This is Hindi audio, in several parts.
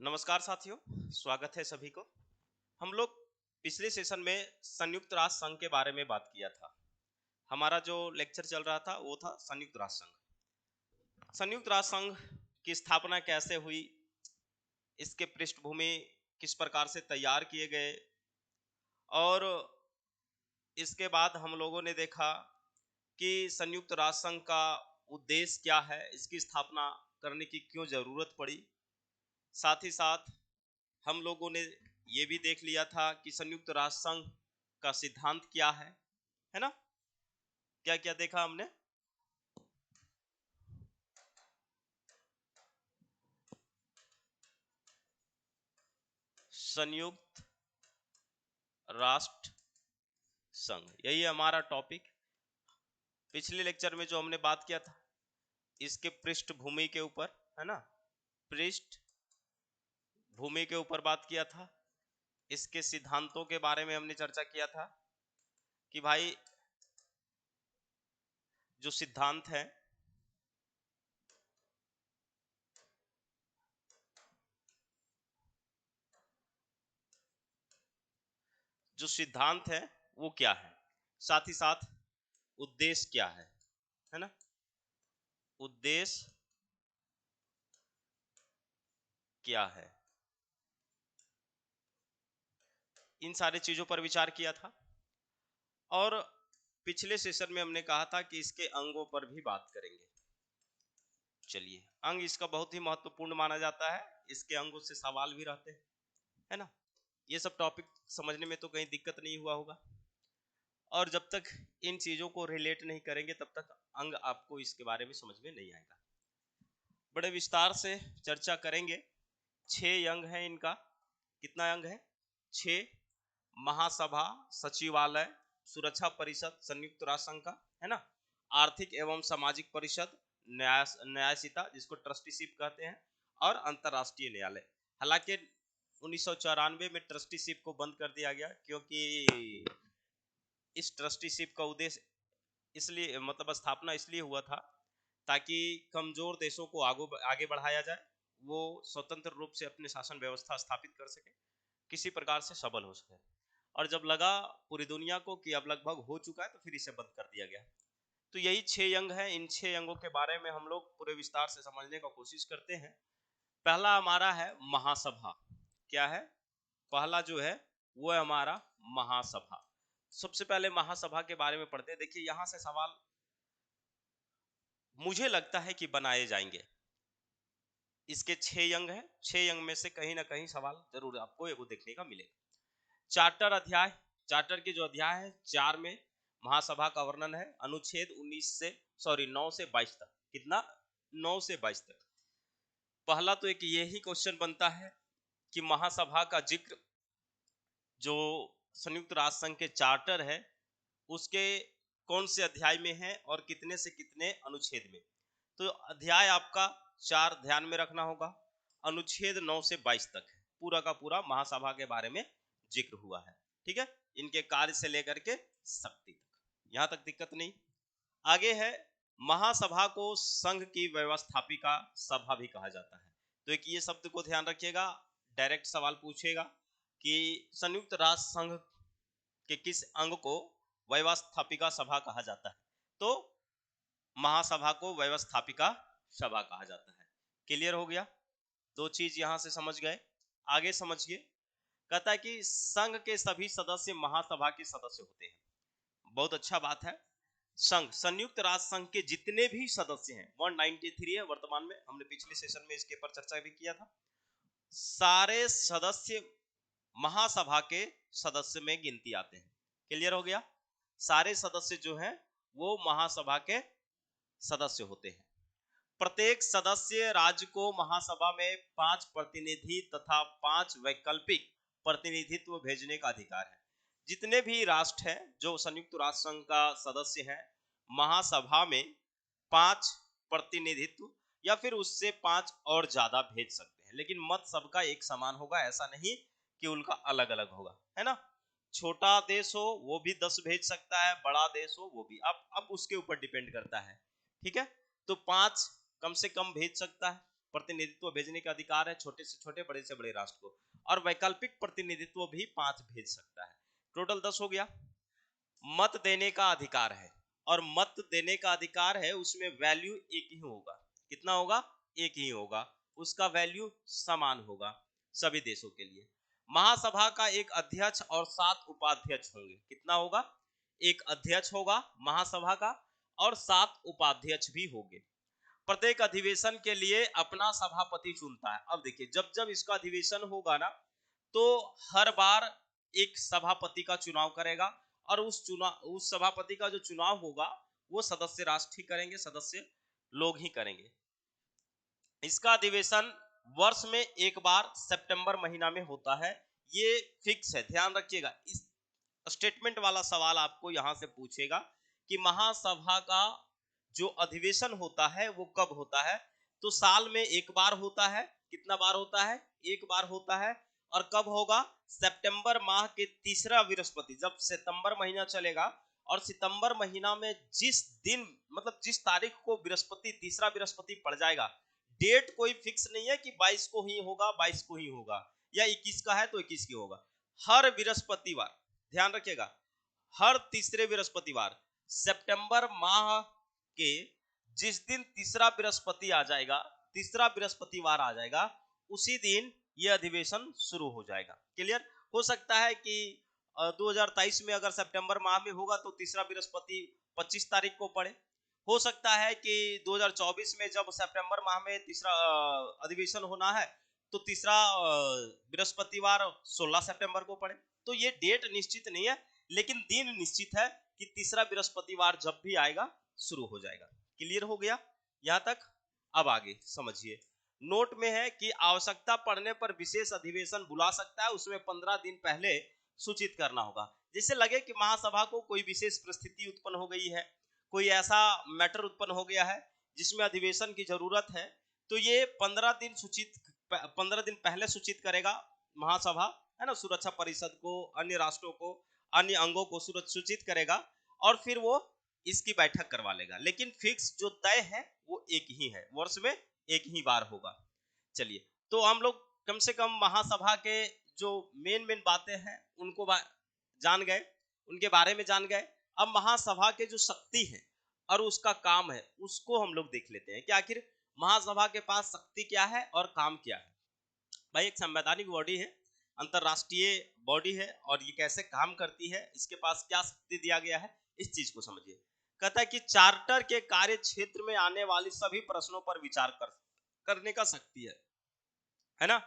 नमस्कार साथियों, स्वागत है सभी को। हम लोग पिछले सेशन में संयुक्त राष्ट्र संघ के बारे में बात किया था। हमारा जो लेक्चर चल रहा था वो था संयुक्त राष्ट्र संघ। संयुक्त राष्ट्र संघ की स्थापना कैसे हुई, इसके पृष्ठभूमि किस प्रकार से तैयार किए गए, और इसके बाद हम लोगों ने देखा कि संयुक्त राष्ट्र संघ का उद्देश्य क्या है, इसकी स्थापना करने की क्यों जरूरत पड़ी। साथ ही साथ हम लोगों ने ये भी देख लिया था कि संयुक्त राष्ट्र संघ का सिद्धांत क्या है ना। क्या क्या देखा हमने? संयुक्त राष्ट्र संघ, यही हमारा टॉपिक। पिछले लेक्चर में जो हमने बात किया था इसके पृष्ठभूमि के ऊपर, है ना, पृष्ठभूमि के ऊपर बात किया था। इसके सिद्धांतों के बारे में हमने चर्चा किया था कि भाई जो सिद्धांत है, जो सिद्धांत है वो क्या है, साथ ही साथ उद्देश्य क्या है ना, उद्देश्य क्या है, इन सारी चीजों पर विचार किया था। और पिछले सेशन में हमने कहा था कि इसके अंगों पर भी बात करेंगे। चलिए, अंग इसका बहुत ही महत्वपूर्ण माना जाता है, इसके अंगों से सवाल भी रहते हैं, है ना। ये सब टॉपिक समझने में तो कहीं दिक्कत नहीं हुआ होगा, और जब तक इन चीजों को रिलेट नहीं करेंगे तब तक अंग आपको इसके बारे में समझ में नहीं आएगा। बड़े विस्तार से चर्चा करेंगे। 6 अंग है इनका। कितना अंग है? 6। महासभा, सचिवालय, सुरक्षा परिषद संयुक्त राष्ट्र संघ का, है ना, आर्थिक एवं सामाजिक परिषद, न्यायसिता जिसको ट्रस्टीशिप कहते हैं, और अंतरराष्ट्रीय न्यायालय। हालांकि 1994 में ट्रस्टीशिप को बंद कर दिया गया, क्योंकि इस ट्रस्टीशिप का उद्देश्य इसलिए, मतलब स्थापना इसलिए हुआ था ताकि कमजोर देशों को आगे बढ़ाया जाए, वो स्वतंत्र रूप से अपने शासन व्यवस्था स्थापित कर सके, किसी प्रकार से सबल हो सके। और जब लगा पूरी दुनिया को कि अब लगभग हो चुका है तो फिर इसे बंद कर दिया गया। तो यही 6 अंग हैं। इन 6 अंगों के बारे में हम लोग पूरे विस्तार से समझने का कोशिश करते हैं। पहला हमारा है महासभा। क्या है? पहला जो है वो है हमारा महासभा। सबसे पहले महासभा के बारे में पढ़ते हैं। देखिए, यहां से सवाल मुझे लगता है कि बनाए जाएंगे। इसके 6 अंग हैं। 6 अंग में से कहीं ना कहीं सवाल जरूर आपको एगो देखने का मिलेगा। चार्टर अध्याय, चार्टर के जो अध्याय है 4 में महासभा का वर्णन है। अनुच्छेद 9 से 22 तक। कितना? 9 से 22 तक। पहला तो एक यही क्वेश्चन बनता है कि महासभा का जिक्र जो संयुक्त राष्ट्र संघ के चार्टर है उसके कौन से अध्याय में है और कितने से कितने अनुच्छेद में। तो अध्याय आपका 4 ध्यान में रखना होगा। अनुच्छेद 9 से 22 तक है, पूरा का पूरा महासभा के बारे में जिक्र हुआ है। ठीक है, इनके कार्य से लेकर के शक्ति तक, यहां तक दिक्कत नहीं। आगे है, महासभा को संघ की व्यवस्थापिका सभा भी कहा जाता है। तो एक ये शब्द को ध्यान रखिएगा, डायरेक्ट सवाल पूछेगा कि संयुक्त राष्ट्र संघ के किस अंग को व्यवस्थापिका सभा कहा जाता है। तो महासभा को व्यवस्थापिका सभा कहा जाता है। क्लियर हो गया? 2 चीज यहां से समझ गए। आगे समझिए, कहता है कि संघ के सभी सदस्य महासभा के सदस्य होते हैं। बहुत अच्छा बात है। संघ, संयुक्त राष्ट्र संघ के जितने भी सदस्य हैं, 193 है वर्तमान में, हमने पिछले सेशन में इसके ऊपर चर्चा भी किया था। सारे सदस्य महासभा के सदस्य में गिनती आते हैं। क्लियर हो गया? सारे सदस्य जो हैं वो महासभा के सदस्य होते हैं। प्रत्येक सदस्य राज्य को महासभा में 5 प्रतिनिधि तथा 5 वैकल्पिक प्रतिनिधित्व भेजने का अधिकार है। जितने भी राष्ट्र हैं जो संयुक्त राष्ट्र संघ का सदस्य हैं, महासभा में 5 प्रतिनिधित्व या फिर उससे 5 और ज्यादा भेज सकते हैं, लेकिन मत सबका एक समान होगा। ऐसा नहीं कि उनका अलग अलग होगा, है ना। छोटा देश हो वो भी 10 भेज सकता है, बड़ा देश हो वो भी। अब उसके ऊपर डिपेंड करता है। ठीक है, तो 5 कम से कम भेज सकता है। प्रतिनिधित्व भेजने का अधिकार है छोटे से छोटे, बड़े से बड़े राष्ट्र को, और वैकल्पिक प्रतिनिधित्व भी 5 भेज सकता है। टोटल 10 हो गया। मत देने का अधिकार है, और मत देने का अधिकार है उसमें वैल्यू एक ही होगा। कितना होगा? एक ही होगा, उसका वैल्यू समान होगा सभी देशों के लिए। महासभा का एक अध्यक्ष और 7 उपाध्यक्ष होंगे। कितना होगा? एक अध्यक्ष होगा महासभा का और 7 उपाध्यक्ष भी होंगे। प्रत्येक अधिवेशन के लिए अपना सभापति चुनता है। अब देखिए, जब जब इसका अधिवेशन होगा ना, तो हर बार एक सभापति का चुनाव करेगा, और उस सभापति का जो चुनाव होगा वो सदस्य राष्ट्र ही करेंगे, सदस्य लोग ही करेंगे। इसका अधिवेशन वर्ष में एक बार सितंबर महीना में होता है, ये फिक्स है, ध्यान रखिएगा। इस स्टेटमेंट वाला सवाल आपको यहां से पूछेगा कि महासभा का जो अधिवेशन होता है वो कब होता है, तो साल में एक बार होता है। कितना बार होता है? एक बार होता है। और कब होगा? सितंबर माह के तीसरा बृहस्पति, जब सितंबर महीना चलेगा और सितंबर महीना में जिस दिन, मतलब जिस तारीख को बृहस्पति, तीसरा बृहस्पति पड़ जाएगा, डेट कोई फिक्स नहीं है कि 22 को ही होगा, 22 को ही होगा, या 21 का है तो 21 की होगा। हर बृहस्पतिवार, ध्यान रखिएगा, हर तीसरे बृहस्पतिवार सितंबर माह के जिस दिन तीसरा बृहस्पति आ जाएगा, तीसरा बृहस्पतिवार आ जाएगा, उसी दिन यह अधिवेशन शुरू हो जाएगा। क्लियर? हो सकता है कि 2023 में अगर सितंबर माह में होगा तो तीसरा बृहस्पति 25 तारीख को पड़े। हो सकता है कि 2024 में जब सितंबर माह में तीसरा अधिवेशन होना है तो तीसरा बृहस्पतिवार 16 सितंबर को पड़े। तो ये डेट निश्चित नहीं है, लेकिन दिन निश्चित है कि तीसरा बृहस्पतिवार जब भी आएगा शुरू हो जाएगा। क्लियर हो गया यहां तक? अब आगे समझिए। नोट में है कि आवश्यकता पड़ने पर विशेष अधिवेशन बुला सकता है, उसमें 15 दिन पहले सूचित करना होगा। जैसे लगे कि महासभा को कोई विशेष परिस्थिति उत्पन्न हो गई है, कोई ऐसा मैटर उत्पन्न हो गया है जिसमें अधिवेशन की जरूरत है, तो ये 15 दिन पहले सूचित करेगा महासभा, है ना, सुरक्षा परिषद को, अन्य राष्ट्रों को, अन्य अंगों को सूचित करेगा, और फिर वो इसकी बैठक करवा लेगा। लेकिन फिक्स जो तय है वो एक ही है, वर्ष में एक ही बार होगा। चलिए, तो हम लोग कम से कम महासभा के जो मेन बातें हैं उनको जान गए, उनके बारे में जान गए। अब महासभा के जो शक्ति है और उसका काम है उसको हम लोग देख लेते हैं कि आखिर महासभा के पास शक्ति क्या है और काम क्या है। भाई, एक संवैधानिक बॉडी है, अंतरराष्ट्रीय बॉडी है, और ये कैसे काम करती है, इसके पास क्या शक्ति दिया गया है, इस चीज को समझिए। कहता है कि चार्टर के कार्य क्षेत्र में आने वाली सभी प्रश्नों पर विचार करने का शक्ति है ना।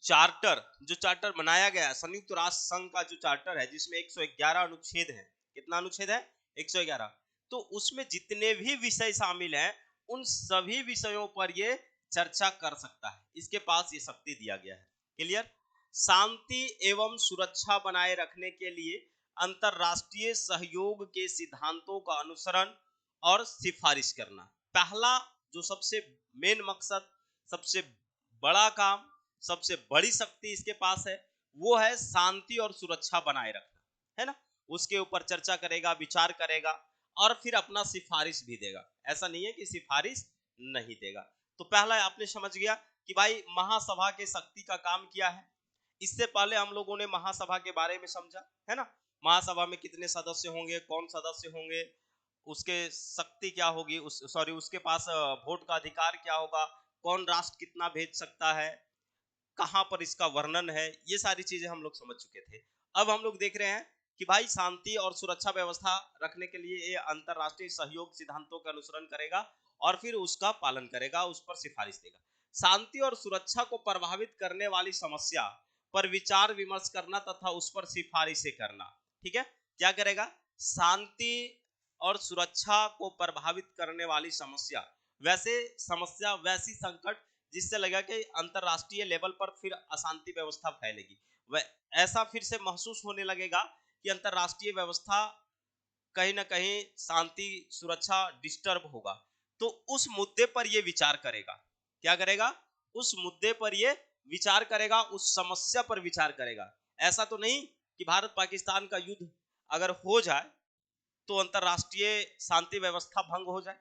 चार्टर, जो चार्टर बनाया गया है संयुक्त राष्ट्र संघ का, जो चार्टर है जिसमें 111 अनुच्छेद है। कितना अनुच्छेद है? 111। तो उसमें जितने भी विषय शामिल हैं उन सभी विषयों पर ये चर्चा कर सकता है, इसके पास ये शक्ति दिया गया है। क्लियर? शांति एवं सुरक्षा बनाए रखने के लिए अंतरराष्ट्रीय सहयोग के सिद्धांतों का अनुसरण और सिफारिश करना। पहला जो सबसे मेन मकसद, सबसे बड़ा काम, सबसे बड़ी शक्ति इसके पास है, वो है शांति और सुरक्षा बनाए रखना, है ना। उसके ऊपर चर्चा करेगा, विचार करेगा, और फिर अपना सिफारिश भी देगा। ऐसा नहीं है कि सिफारिश नहीं देगा। तो पहला आपने समझ गया कि भाई महासभा के शक्ति का काम क्या है। इससे पहले हम लोगों ने महासभा के बारे में समझा, है ना। महासभा में कितने सदस्य होंगे, कौन सदस्य होंगे, उसके शक्ति क्या होगी, उसके पास वोट का अधिकार क्या होगा, कौन राष्ट्र कितना भेज सकता है, कहां पर इसका वर्णन है, ये सारी चीजें हम लोग समझ चुके थे। अब हम लोग देख रहे हैं कि भाई शांति और सुरक्षा व्यवस्था रखने के लिए ये अंतरराष्ट्रीय सहयोग सिद्धांतों का अनुसरण करेगा और फिर उसका पालन करेगा, उस पर सिफारिश देगा। शांति और सुरक्षा को प्रभावित करने वाली समस्या पर विचार विमर्श करना तथा उस पर सिफारिशें करना। ठीक है, क्या करेगा? शांति और सुरक्षा को प्रभावित करने वाली समस्या, वैसी संकट जिससे लगा कि अंतरराष्ट्रीय लेवल पर फिर अशांति व्यवस्था फैलेगी, वह ऐसा फिर से महसूस होने लगेगा कि अंतरराष्ट्रीय व्यवस्था कहीं ना कहीं शांति सुरक्षा डिस्टर्ब होगा, तो उस मुद्दे पर यह विचार करेगा। क्या करेगा? उस मुद्दे पर यह विचार करेगा, उस समस्या पर विचार करेगा। ऐसा तो नहीं कि भारत पाकिस्तान का युद्ध अगर हो जाए तो अंतरराष्ट्रीय शांति व्यवस्था भंग हो जाए,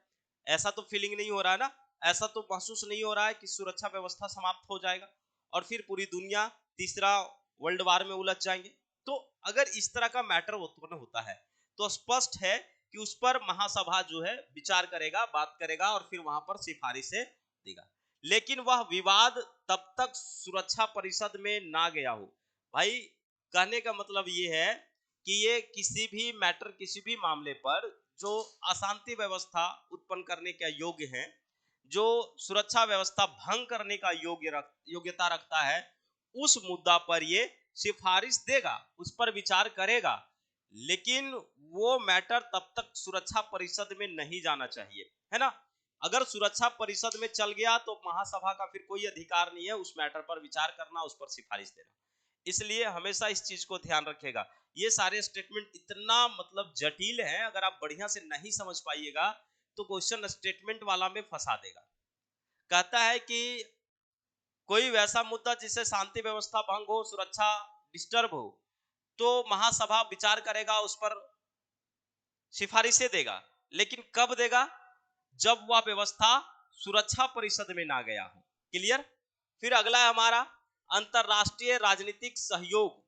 ऐसा तो फीलिंग नहीं हो रहा है ना। ऐसा तो महसूस नहीं हो रहा है कि सुरक्षा व्यवस्था समाप्त हो जाएगा और फिर पूरी दुनिया तीसरा वर्ल्ड वार में उलझ जाएंगे। तो अगर इस तरह का मैटर उत्पन्न होता है तो स्पष्ट है कि उस पर महासभा जो है विचार करेगा, बात करेगा और फिर वहां पर सिफारिशें देगा। लेकिन वह विवाद तब तक सुरक्षा परिषद में ना गया हो। भाई कहने का मतलब ये है कि ये किसी भी मैटर, किसी भी मामले पर जो अशांति व्यवस्था उत्पन्न करने के योग्य है, जो सुरक्षा व्यवस्था भंग करने का योग्यता रखता है, उस मुद्दा पर ये सिफारिश देगा, उस पर विचार करेगा। लेकिन वो मैटर तब तक सुरक्षा परिषद में नहीं जाना चाहिए, है ना। अगर सुरक्षा परिषद में चल गया तो महासभा का फिर कोई अधिकार नहीं है उस मैटर पर विचार करना, उस पर सिफारिश देना। इसलिए हमेशा इस चीज को ध्यान रखेगा। ये सारे स्टेटमेंट इतना मतलब जटिल है, अगर आप बढ़िया से नहीं समझ पाइएगा तो क्वेश्चन स्टेटमेंट वाला में फंसा देगा। कहता है कि कोई वैसा मुद्दा जिससे शांति व्यवस्था भंग हो, सुरक्षा डिस्टर्ब हो, तो महासभा विचार करेगा, उस पर सिफारिशें देगा। लेकिन कब देगा? जब वह व्यवस्था सुरक्षा परिषद में ना गया हो। क्लियर। फिर अगला है हमारा अंतरराष्ट्रीय राजनीतिक सहयोग।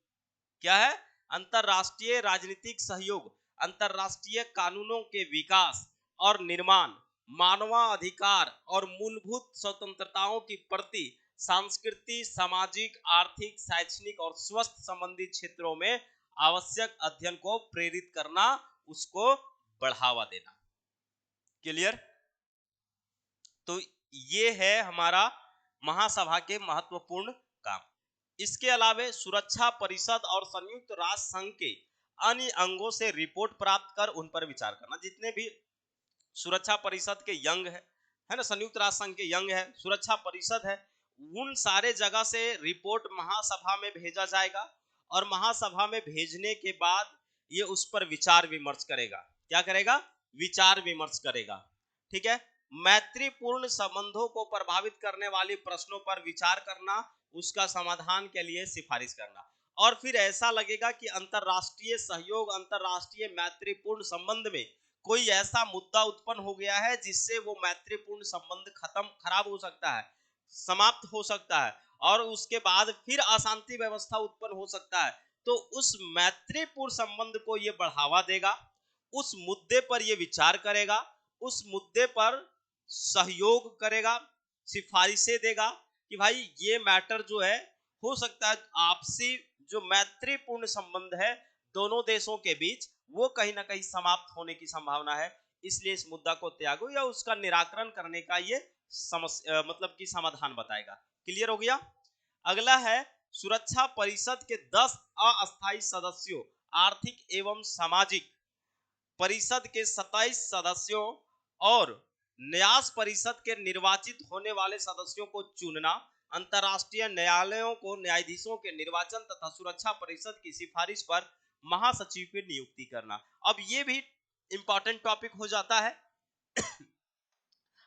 क्या है? अंतरराष्ट्रीय राजनीतिक सहयोग। अंतरराष्ट्रीय कानूनों के विकास और निर्माण, मानवाधिकार और मूलभूत स्वतंत्रताओं की प्रति सांस्कृतिक, सामाजिक, आर्थिक, शैक्षणिक और स्वास्थ्य संबंधी क्षेत्रों में आवश्यक अध्ययन को प्रेरित करना, उसको बढ़ावा देना। क्लियर। तो ये है हमारा महासभा के महत्वपूर्ण काम। इसके अलावा सुरक्षा परिषद और संयुक्त राष्ट्र संघ के अन्य अंगों से रिपोर्ट प्राप्त कर उन पर विचार करना। जितने भी सुरक्षा परिषद के यंग है ना, संयुक्त राष्ट्र संघ के यंग है, सुरक्षा परिषद है, उन सारे जगह से रिपोर्ट महासभा में भेजा जाएगा और महासभा में भेजने के बाद ये उस पर विचार विमर्श करेगा। क्या करेगा? विचार विमर्श करेगा। ठीक है। मैत्रीपूर्ण संबंधों को प्रभावित करने वाले प्रश्नों पर विचार करना, उसका समाधान के लिए सिफारिश करना। और फिर ऐसा लगेगा कि अंतरराष्ट्रीय सहयोग, अंतरराष्ट्रीय मैत्रीपूर्ण संबंध में कोई ऐसा मुद्दा उत्पन्न हो गया है जिससे वो मैत्रीपूर्ण संबंध खराब हो सकता है, समाप्त हो सकता है और उसके बाद फिर अशांति व्यवस्था उत्पन्न हो सकता है, तो उस मैत्रीपूर्ण संबंध को ये बढ़ावा देगा, उस मुद्दे पर ये विचार करेगा, उस मुद्दे पर सहयोग करेगा, सिफारिशें देगा कि भाई ये मैटर जो है, हो सकता है आपसी जो मैत्रीपूर्ण संबंध है दोनों देशों के बीच, वो कहीं ना कहीं समाप्त होने की संभावना है, इसलिए इस मुद्दा को त्यागो, या उसका निराकरण करने का ये समस्या मतलब कि समाधान बताएगा। क्लियर हो गया। अगला है सुरक्षा परिषद के 10 अस्थायी सदस्यों, आर्थिक एवं सामाजिक परिषद के 27 सदस्यों और न्यास परिषद के निर्वाचित होने वाले सदस्यों को चुनना, अंतरराष्ट्रीय न्यायालयों को न्यायाधीशों के निर्वाचन तथा सुरक्षा परिषद की सिफारिश पर महासचिव की नियुक्ति करना। अब ये भी इंपॉर्टेंट टॉपिक हो जाता है।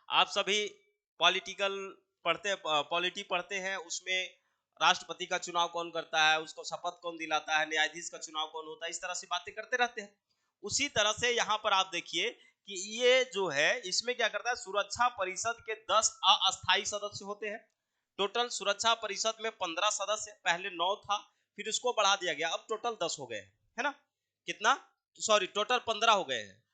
आप सभी पॉलिटी पढ़ते हैं, उसमें राष्ट्रपति का चुनाव कौन करता है, उसको शपथ कौन दिलाता है, न्यायाधीश का चुनाव कौन होता है, इस तरह से बातें करते रहते हैं। उसी तरह से यहाँ पर आप देखिए कि ये जो है, इसमें क्या करता है, सुरक्षा परिषद के 10 अस्थायी सदस्य होते हैं। टोटल सुरक्षा परिषद में 15 सदस्य, पहले 9 था, फिर उसको बढ़ा दिया गया, अब टोटल 10 हो गए हैं, है ना। कितना? सॉरी, टोटल 15 हो गए हैं।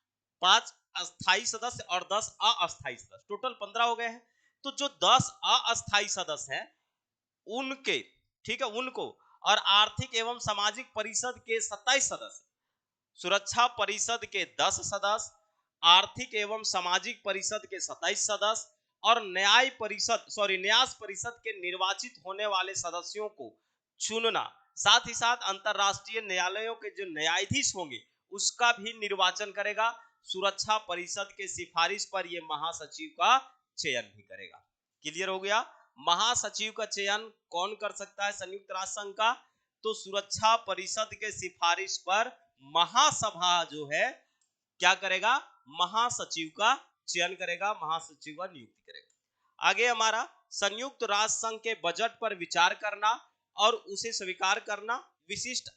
5 अस्थायी सदस्य और 10 अस्थायी सदस्य, टोटल 15 हो गए हैं। तो जो 10 अस्थायी सदस्य हैं उनके, ठीक है, उनको, और आर्थिक एवं सामाजिक परिषद के 27 सदस्य, सुरक्षा परिषद के 10 सदस्य, आर्थिक एवं सामाजिक परिषद के 27 सदस्य और न्यास परिषद के निर्वाचित होने वाले सदस्यों को चुनना, साथ ही साथ अंतरराष्ट्रीय न्यायालयों के जो न्यायाधीश होंगे उसका भी निर्वाचन करेगा। सुरक्षा परिषद के सिफारिश पर यह महासचिव का चयन भी करेगा। क्लियर हो गया। महासचिव का चयन कौन कर सकता है संयुक्त राष्ट्र संघ का? तो सुरक्षा परिषद के सिफारिश पर महासभा जो है क्या करेगा? महासचिव का चयन करेगा, महासचिव का नियुक्ति करेगा। आगे हमारा संयुक्त राष्ट्र संघ के बजट पर विचार करना और उसे स्वीकार करना, विशिष्ट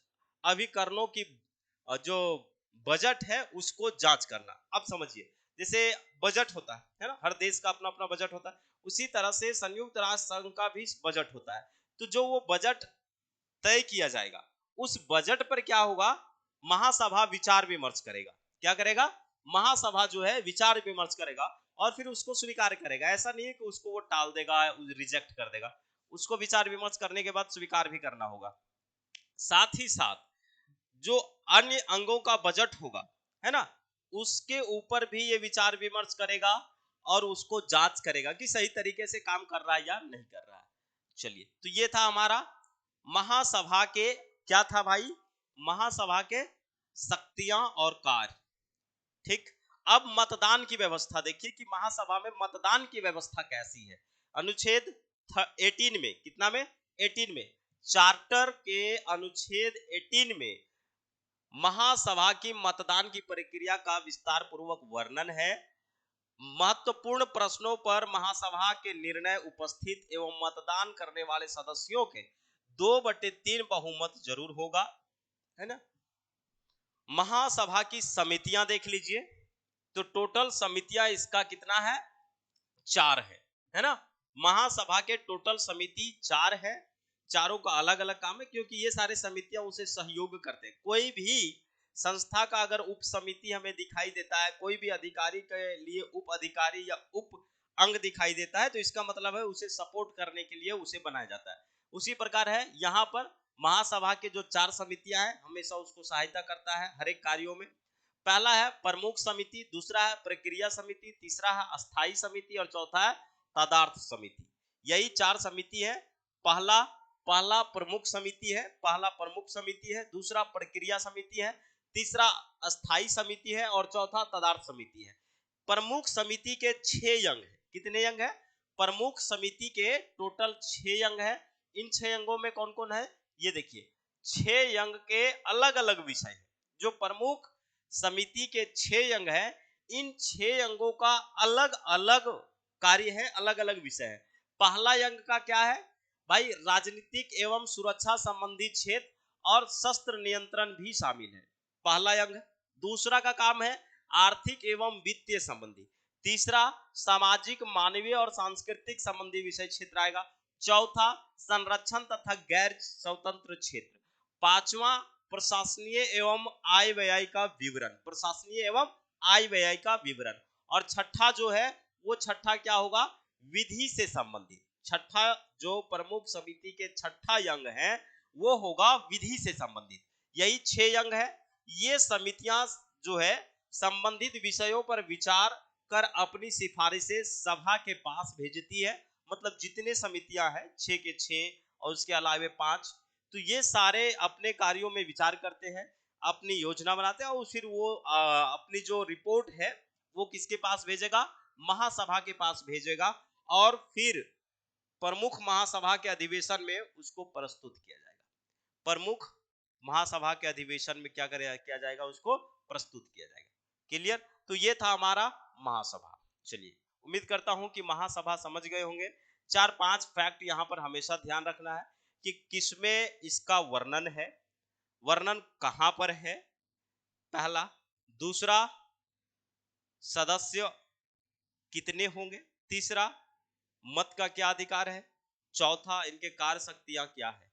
अभिकरणों की जो बजट है उसको जांच करना। अब समझिए, जैसे बजट होता है ना, हर देश का अपना अपना बजट होता है, उसी तरह से संयुक्त राष्ट्र संघ का भी बजट होता है। तो जो वो बजट तय किया जाएगा, उस बजट पर क्या होगा, महासभा विचार विमर्श करेगा। क्या करेगा, महासभा जो है विचार विमर्श करेगा और फिर उसको स्वीकार करेगा। ऐसा नहीं है कि उसको वो टाल देगा, रिजेक्ट कर देगा, उसको विचार विमर्श करने के बाद स्वीकार भी करना होगा। साथ ही साथ जो अन्य अंगों का बजट होगा, है ना, उसके ऊपर भी ये विचार विमर्श करेगा और उसको जांच करेगा कि सही तरीके से काम कर रहा है या नहीं कर रहा है। चलिए, तो ये था हमारा महासभा के, क्या था भाई, महासभा के शक्तियां और कार्य। ठीक, अब मतदान की व्यवस्था देखिए कि महासभा में मतदान की व्यवस्था कैसी है। अनुच्छेद 18 में, कितना में, 18 में, चार्टर के अनुच्छेद 18 में महासभा की मतदान की प्रक्रिया का विस्तार पूर्वक वर्णन है। महत्वपूर्ण प्रश्नों पर महासभा के निर्णय उपस्थित एवं मतदान करने वाले सदस्यों के 2/3 बहुमत जरूर होगा, है ना। महासभा की समितियां देख लीजिए, तो टोटल समितियां इसका कितना है, 4 है ना। महासभा के टोटल समिति 4 है, चारों का अलग अलग काम है, क्योंकि ये सारे समितियां उसे सहयोग करते हैं। कोई भी संस्था का अगर उप समिति हमें दिखाई देता है, कोई भी अधिकारी के लिए उप अधिकारी या उप अंग दिखाई देता है, तो इसका मतलब है उसे सपोर्ट करने के लिए उसे बनाया जाता है। उसी प्रकार है यहाँ पर महासभा के जो 4 समितियां हैं, हमेशा उसको सहायता करता है हर एक कार्यों में। पहला है प्रमुख समिति, दूसरा है प्रक्रिया समिति, तीसरा है अस्थाई समिति और चौथा है तदार्थ समिति। यही 4 समिति है। पहला प्रमुख समिति है, दूसरा प्रक्रिया समिति है, तीसरा अस्थाई समिति है और चौथा तदार्थ समिति है। प्रमुख समिति के 6 अंग है। कितने अंग है, प्रमुख समिति के टोटल 6 अंग है। इन 6 अंगों में कौन कौन है, ये देखिए, 6 अंग के अलग अलग विषय है। जो प्रमुख समिति के 6 अंग है, इन 6 अंगों का अलग अलग कार्य है, अलग अलग विषय है। पहला अंग का क्या है भाई, राजनीतिक एवं सुरक्षा संबंधी क्षेत्र और शस्त्र नियंत्रण भी शामिल है, पहला अंग। दूसरा का काम है आर्थिक एवं वित्तीय संबंधी। तीसरा सामाजिक, मानवीय और सांस्कृतिक संबंधी विषय क्षेत्र आएगा। चौथा संरक्षण तथा गैर स्वतंत्र क्षेत्र। पांचवा प्रशासनीय एवं आय व्यय का विवरण, और छठा जो है वो छठा क्या होगा, विधि से संबंधित। छठा जो प्रमुख समिति के छठा अंग है वो होगा विधि से संबंधित। यही 6 अंग है। ये समितियां जो है संबंधित विषयों पर विचार कर अपनी सिफारिशें सभा के पास भेजती है। मतलब जितने समितियां हैं 6 के 6 और उसके अलावे 5, तो ये सारे अपने कार्यों में विचार करते हैं, अपनी योजना बनाते हैं और फिर वो अपनी जो रिपोर्ट है वो किसके पास भेजेगा, महासभा के पास भेजेगा और फिर प्रमुख महासभा के अधिवेशन में उसको प्रस्तुत किया जाएगा। प्रमुख महासभा के अधिवेशन में क्या किया जाएगा, उसको प्रस्तुत किया जाएगा। क्लियर, तो ये था हमारा महासभा। चलिए, उम्मीद करता हूं कि महासभा समझ गए होंगे। 4-5 फैक्ट यहां पर हमेशा ध्यान रखना है कि किसमें इसका वर्णन है, वर्णन कहां पर है, पहला। दूसरा, सदस्य कितने होंगे। तीसरा, मत का क्या अधिकार है। चौथा, इनके कार्य शक्तियां क्या है।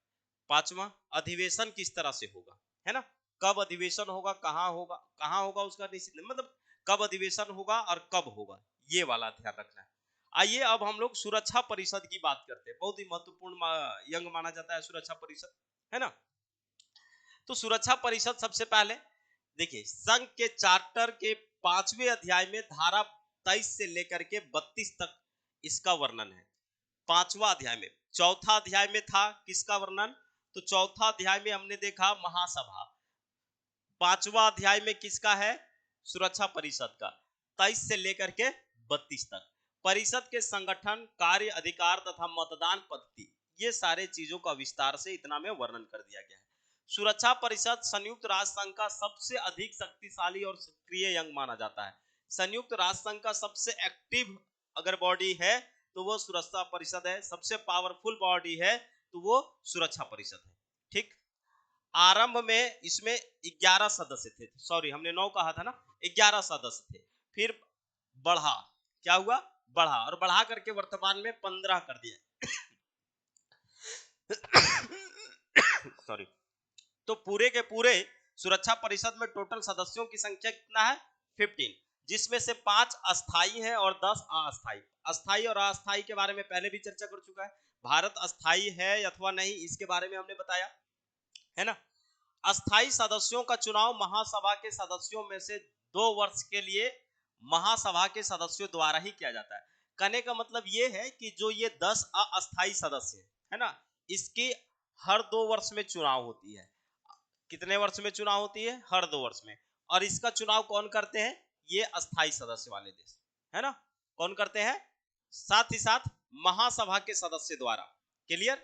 पांचवा, अधिवेशन किस तरह से होगा, है ना, कब अधिवेशन होगा, कहां होगा उसका निश्चित, मतलब कब अधिवेशन होगा और कब होगा, ये वाला ध्यान रखना है। आइए अब हम लोग सुरक्षा परिषद की बात करते हैं। बहुत ही महत्वपूर्ण अंग माना जाता है सुरक्षा परिषद, है ना। तो सुरक्षा परिषद सबसे पहले देखिए, संघ के चार्टर के 5वें अध्याय में धारा 23 से लेकर के 32 तक इसका वर्णन है। 5वां अध्याय में, चौथा अध्याय में था किसका वर्णन, तो चौथा अध्याय में हमने देखा महासभा। 5वां अध्याय में किसका है, सुरक्षा परिषद का। 23 से लेकर के 32 तक परिषद के संगठन, कार्य, अधिकार तथा मतदान पद्धति, ये सारे चीजों का विस्तार से इतना में वर्णन कर दिया गया है। सुरक्षा परिषद संयुक्त राष्ट्र संघ का सबसे अधिक शक्तिशाली और सक्रिय अंग माना जाता है। संयुक्त राष्ट्र संघ का सबसे एक्टिव अगर बॉडी है तो वो सुरक्षा परिषद है, सबसे पावरफुल बॉडी है तो वो सुरक्षा परिषद है। ठीक, आरंभ में इसमें 11 सदस्य थे, सॉरी हमने 9 कहा था ना, 11 सदस्य थे। फिर बढ़ा, क्या हुआ, बढ़ा, और बढ़ा करके वर्तमान में 15 कर दिया। सॉरी। तो पूरे के पूरे सुरक्षा परिषद में टोटल सदस्यों की संख्या कितना है, 15, जिसमें से 5 अस्थाई हैं और 10 अस्थाई। अस्थाई और अस्थाई के बारे में पहले भी चर्चा कर चुका है। भारत अस्थाई है अथवा नहीं, इसके बारे में हमने बताया है ना। अस्थाई सदस्यों का चुनाव महासभा के सदस्यों में से 2 वर्ष के लिए महासभा के सदस्यों द्वारा ही किया जाता है। कहने का मतलब ये है कि जो ये 10 अस्थाई सदस्य है ना, इसकी हर 2 वर्ष में चुनाव होती है। कितने वर्ष में चुनाव होती है, हर 2 वर्ष में। और इसका चुनाव कौन करते हैं, ये अस्थाई सदस्य वाले देश है ना, कौन करते हैं, साथ ही साथ महासभा के सदस्य द्वारा। क्लियर।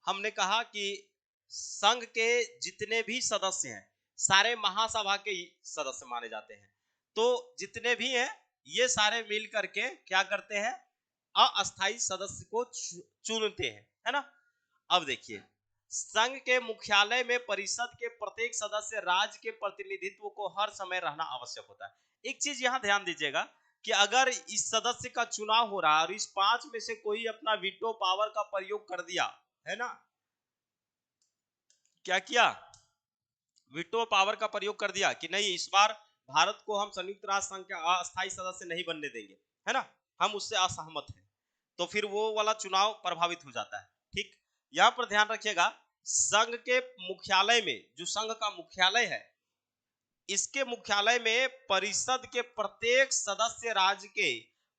हमने कहा कि संघ के जितने भी सदस्य हैं सारे महासभा के सदस्य माने जाते हैं। तो जितने भी हैं ये सारे मिल करके क्या करते हैं, अस्थाई सदस्य को चुनते हैं, है ना। अब देखिए, संघ के मुख्यालय में परिषद के प्रत्येक सदस्य राज्य के प्रतिनिधित्व को हर समय रहना आवश्यक होता है। एक चीज यहां ध्यान दीजिएगा कि अगर इस सदस्य का चुनाव हो रहा है और इस 5 में से कोई अपना वीटो पावर का प्रयोग कर दिया है ना, क्या किया, वीटो पावर का प्रयोग कर दिया कि नहीं इस बार भारत को हम संयुक्त राष्ट्र संघ के अस्थायी सदस्य नहीं बनने देंगे, है ना, हम उससे असहमत हैं, तो फिर वो वाला चुनाव प्रभावित हो जाता है। ठीक, यहां पर ध्यान रखिएगा, संघ के मुख्यालय में, जो संघ का मुख्यालय है, इसके मुख्यालय में परिषद के प्रत्येक सदस्य राज्य के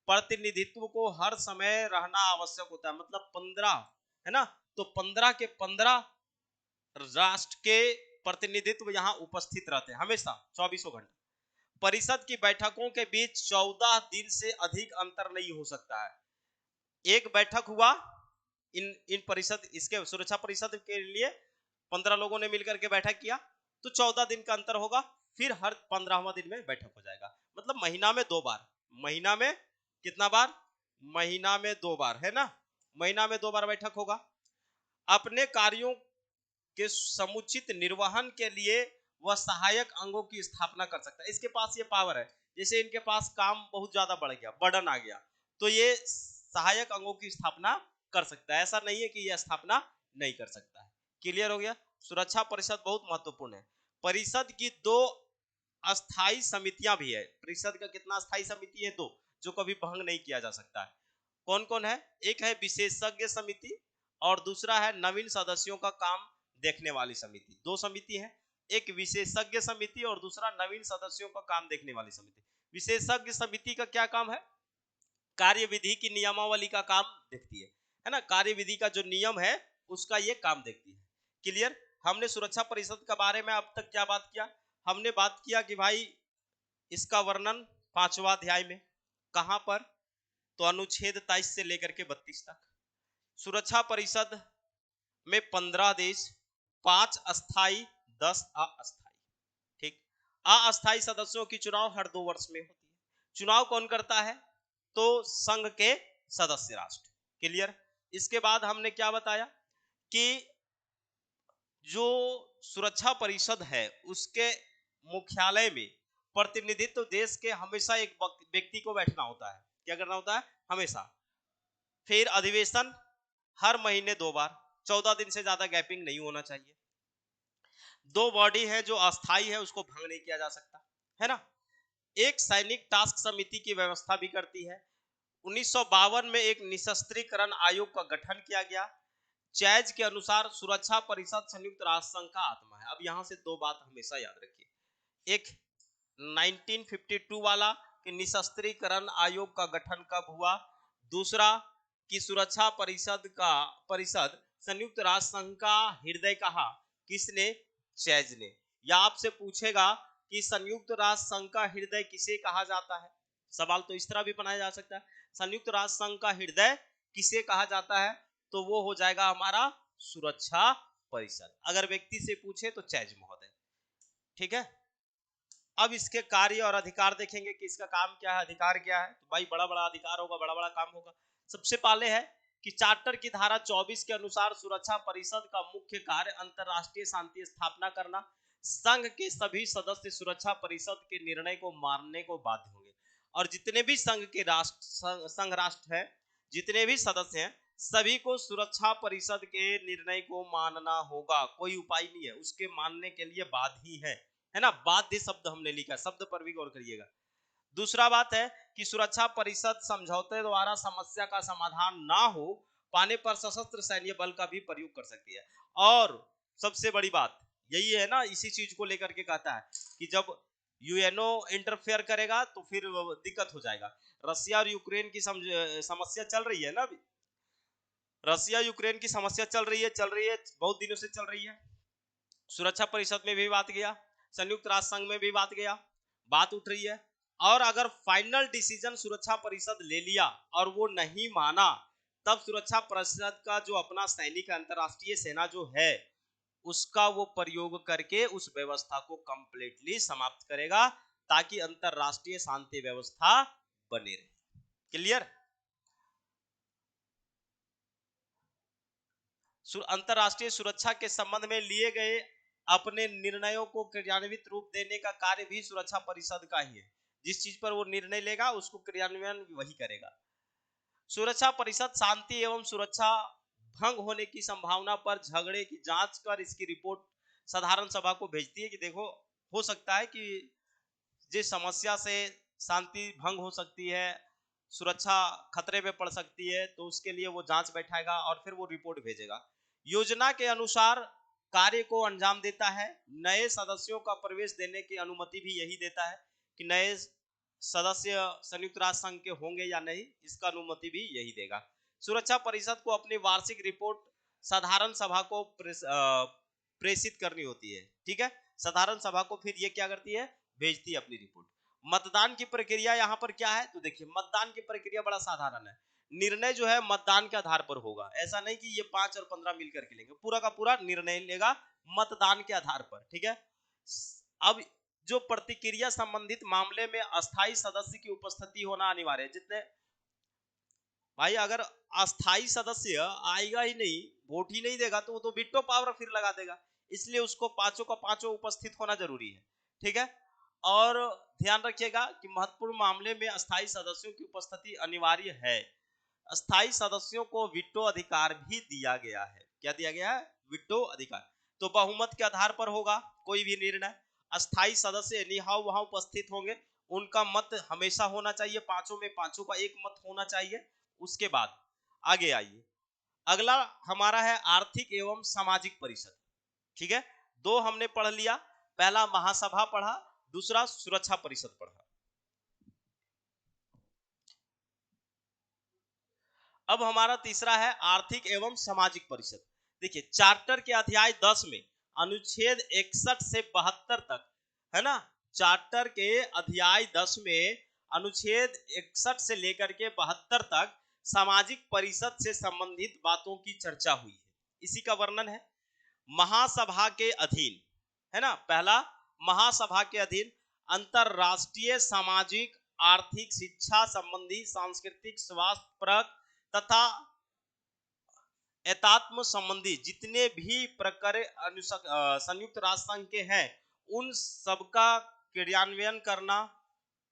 प्रतिनिधित्व को हर समय रहना आवश्यक होता है। मतलब 15 है ना, तो 15 के 15 राष्ट्र के प्रतिनिधित्व यहां उपस्थित रहते हैं हमेशा 24 घंटे। परिषद की बैठकों के बीच 14 दिन से अधिक अंतर नहीं हो सकता है। एक बैठक हुआ इन परिषद, इसके सुरक्षा परिषद के लिए 15 लोगों ने मिलकर के बैठक किया, तो 14 दिन का अंतर होगा, फिर हर 15वां दिन में बैठक हो जाएगा। मतलब महीना में 2 बार, महीना में कितना बार, महीना में 2 बार, है ना, महीना में 2 बार बैठक होगा। अपने कार्यों के समुचित निर्वहन के लिए वह सहायक अंगों की स्थापना कर सकता है। इसके पास ये पावर है, जैसे इनके पास काम बहुत ज्यादा बढ़ गया, बर्डन आ गया, तो ये सहायक अंगों की स्थापना कर सकता है। ऐसा नहीं है कि यह स्थापना नहीं कर सकता है। क्लियर हो गया। सुरक्षा परिषद बहुत महत्वपूर्ण है। परिषद की 2 अस्थाई समितियां भी है। परिषद का कितना अस्थाई समिति है, 2, जो कभी भंग नहीं किया जा सकता है। कौन कौन है, एक है विशेषज्ञ समिति और दूसरा है नवीन सदस्यों का काम देखने वाली समिति। 2 समिति है, एक विशेषज्ञ समिति और दूसरा नवीन सदस्यों का काम देखने वाली समिति। विशेषज्ञ समिति का क्या काम है, कार्यविधि की नियमावली का काम देखती है ना, कार्यविधि का जो नियम है उसका ये काम देखती है। क्लियर। हमने सुरक्षा परिषद के बारे में अब तक क्या बात किया, हमने बात किया कि भाई इसका वर्णन 5वां अध्याय में, कहां पर, तो अनुच्छेद 23 से लेकर के 32 तक। सुरक्षा परिषद में 15 देश, 5 अस्थाई, 10 अस्थाई। ठीक, अस्थाई सदस्यों की चुनाव हर 2 वर्ष में होती है। चुनाव कौन करता है, तो संघ के सदस्य राष्ट्र। क्लियर। इसके बाद हमने क्या बताया कि जो सुरक्षा परिषद है उसके मुख्यालय में प्रतिनिधित्व देश के हमेशा एक व्यक्ति को बैठना होता है। क्या करना होता है, हमेशा। फिर अधिवेशन हर महीने 2 बार, 14 दिन से ज्यादा गैपिंग नहीं होना चाहिए। 2 बॉडी है जो अस्थाई है, उसको भंग नहीं किया जा सकता, है ना। एक सैनिक टास्क समिति की व्यवस्था भी करती है। 1952 में एक निशस्त्रीकरण आयोग का गठन किया गया। चैज के अनुसार सुरक्षा परिषद संयुक्त राष्ट्र संघ का आत्मा है। अब यहां से 2 बात हमेशा याद रखिए, एक 1952 वाला कि निशस्त्रीकरण आयोग का गठन कब हुआ, दूसरा कि सुरक्षा परिषद संयुक्त राष्ट्र संघ का हृदय कहा किसने, चैज ने। या आपसे पूछेगा कि संयुक्त राष्ट्र संघ का हृदय किसे कहा जाता है, सवाल तो इस तरह भी बनाया जा सकता है, संयुक्त राष्ट्र संघ का हृदय किसे कहा जाता है, तो वो हो जाएगा हमारा सुरक्षा परिषद। अगर व्यक्ति से पूछे तो चैज महोदय। ठीक है। अब इसके कार्य और अधिकार देखेंगे कि इसका काम क्या है, अधिकार क्या है। तो भाई बड़ा बड़ा अधिकार होगा, बड़ा बड़ा काम होगा। सबसे पहले है कि चार्टर की धारा 24 के अनुसार सुरक्षा परिषद का मुख्य कार्य अंतरराष्ट्रीय शांति स्थापना करना। संघ के सभी सदस्य सुरक्षा परिषद के निर्णय को मानने को बाध्य होंगे। और जितने भी संघ के राष्ट्र संघ राष्ट्र है, जितने भी सदस्य हैं, सभी को सुरक्षा परिषद के निर्णय को मानना होगा। कोई उपाय नहीं है, उसके मानने के लिए बाध्य है ना। बाध्य शब्द हमने लिखा, शब्द पर भी गौर करिएगा। दूसरा बात है कि सुरक्षा परिषद समझौते द्वारा समस्या का समाधान ना हो पाने पर सशस्त्र सैन्य बल का भी प्रयोग कर सकती है। और सबसे बड़ी बात यही है ना, इसी चीज को लेकर के कहता है कि जब यूएनओ इंटरफेयर करेगा तो फिर दिक्कत हो जाएगा। रसिया और यूक्रेन की समस्या चल रही है ना अभी, रसिया यूक्रेन की समस्या चल रही है, बहुत दिनों से चल रही है। सुरक्षा परिषद में भी बात गया, संयुक्त राष्ट्र संघ में भी बात उठ रही है। और अगर फाइनल डिसीजन सुरक्षा परिषद ले लिया और वो नहीं माना, तब सुरक्षा परिषद का जो अपना सैनिक अंतरराष्ट्रीय सेना जो है उसका वो प्रयोग करके उस व्यवस्था को कंप्लीटली समाप्त करेगा, ताकि अंतरराष्ट्रीय शांति व्यवस्था बने रहे। क्लियर? अंतरराष्ट्रीय सुरक्षा के संबंध में लिए गए अपने निर्णयों को क्रियान्वित रूप देने का कार्य भी सुरक्षा परिषद का ही है। जिस चीज पर वो निर्णय लेगा उसको क्रियान्वयन वही करेगा। सुरक्षा परिषद शांति एवं सुरक्षा भंग होने की संभावना पर झगड़े की जांच कर इसकी रिपोर्ट साधारण सभा को भेजती है कि देखो, हो सकता है कि जिस समस्या से शांति भंग हो सकती है, सुरक्षा खतरे में पड़ सकती है, तो उसके लिए वो जांच बैठाएगा और फिर वो रिपोर्ट भेजेगा। योजना के अनुसार कार्य को अंजाम देता है। नए सदस्यों का प्रवेश देने की अनुमति भी यही देता है कि नए सदस्य संयुक्त राष्ट्र संघ के होंगे या नहीं, इसका अनुमति भी यही देगा। सुरक्षा परिषद को अपनी वार्षिक रिपोर्ट साधारण सभा को प्रेषित करनी होती है। ठीक है, साधारण सभा को फिर ये क्या करती है, भेजती है अपनी रिपोर्ट। मतदान की प्रक्रिया यहाँ पर क्या है, तो देखिए मतदान की प्रक्रिया बड़ा साधारण है। निर्णय जो है मतदान के आधार पर होगा। ऐसा नहीं कि ये 5 और 15 मिलकर के लेंगे, पूरा का पूरा निर्णय लेगा मतदान के आधार पर। ठीक है, अब जो प्रतिक्रिया संबंधित मामले में अस्थायी सदस्य की उपस्थिति होना अनिवार्य है। जितने भाई अगर अस्थायी सदस्य आएगा ही नहीं, वोट ही नहीं देगा, तो वो तो वीटो पावर फिर लगा देगा। इसलिए उसको पांचों का पांचों उपस्थित होना जरूरी है। ठीक है, और ध्यान रखिएगा कि महत्वपूर्ण मामले में अस्थायी सदस्यों की उपस्थिति अनिवार्य है। अस्थायी सदस्यों को वीटो अधिकार भी दिया गया है। क्या दिया गया है, वीटो अधिकार। तो बहुमत के आधार पर होगा कोई भी निर्णय। अस्थायी सदस्य निहाव वहां उपस्थित होंगे, उनका मत हमेशा होना चाहिए, पांचों में पांचों का एक मत होना चाहिए। उसके बाद आगे आइए, अगला हमारा है आर्थिक एवं सामाजिक परिषद। ठीक है, दो हमने पढ़ लिया, पहला महासभा पढ़ा, दूसरा सुरक्षा परिषद पढ़ा। अब हमारा तीसरा है आर्थिक एवं सामाजिक परिषद। देखिए चार्टर के अध्याय 10 में अनुच्छेद 61 से 72 तक है ना, चार्टर के अध्याय 10 में अनुच्छेद 61 से लेकर के 72 तक सामाजिक परिषद से संबंधित बातों की चर्चा हुई है। इसी का वर्णन है। महासभा के अधीन है ना, पहला महासभा के अधीन अंतरराष्ट्रीय सामाजिक आर्थिक शिक्षा संबंधी सांस्कृतिक स्वास्थ्य परक तथा एतात्म संबंधी जितने भी प्रकार संयुक्त राष्ट्र संघ के हैं, उन सबका क्रियान्वयन करना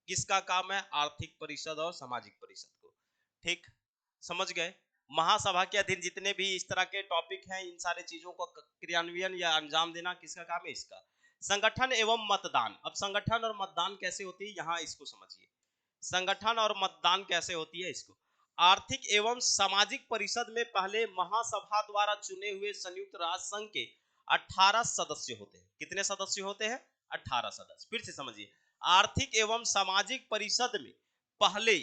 किसका काम है, आर्थिक परिषद और सामाजिक परिषद को। ठीक, समझ गए। महासभा के अधीन जितने भी इस तरह के टॉपिक हैं, इन सारे चीजों का क्रियान्वयन या अंजाम देना किसका काम है, इसका। संगठन एवं मतदान। अब संगठन और मतदान कैसे होती है, यहाँ इसको समझिए। संगठन और मतदान कैसे होती है, इसको। आर्थिक एवं सामाजिक परिषद में पहले महासभा द्वारा चुने हुए संयुक्त राष्ट्र संघ के 18 सदस्य होते हैं। कितने सदस्य होते हैं, 18 सदस्य। फिर से समझिए, आर्थिक एवं सामाजिक परिषद में पहले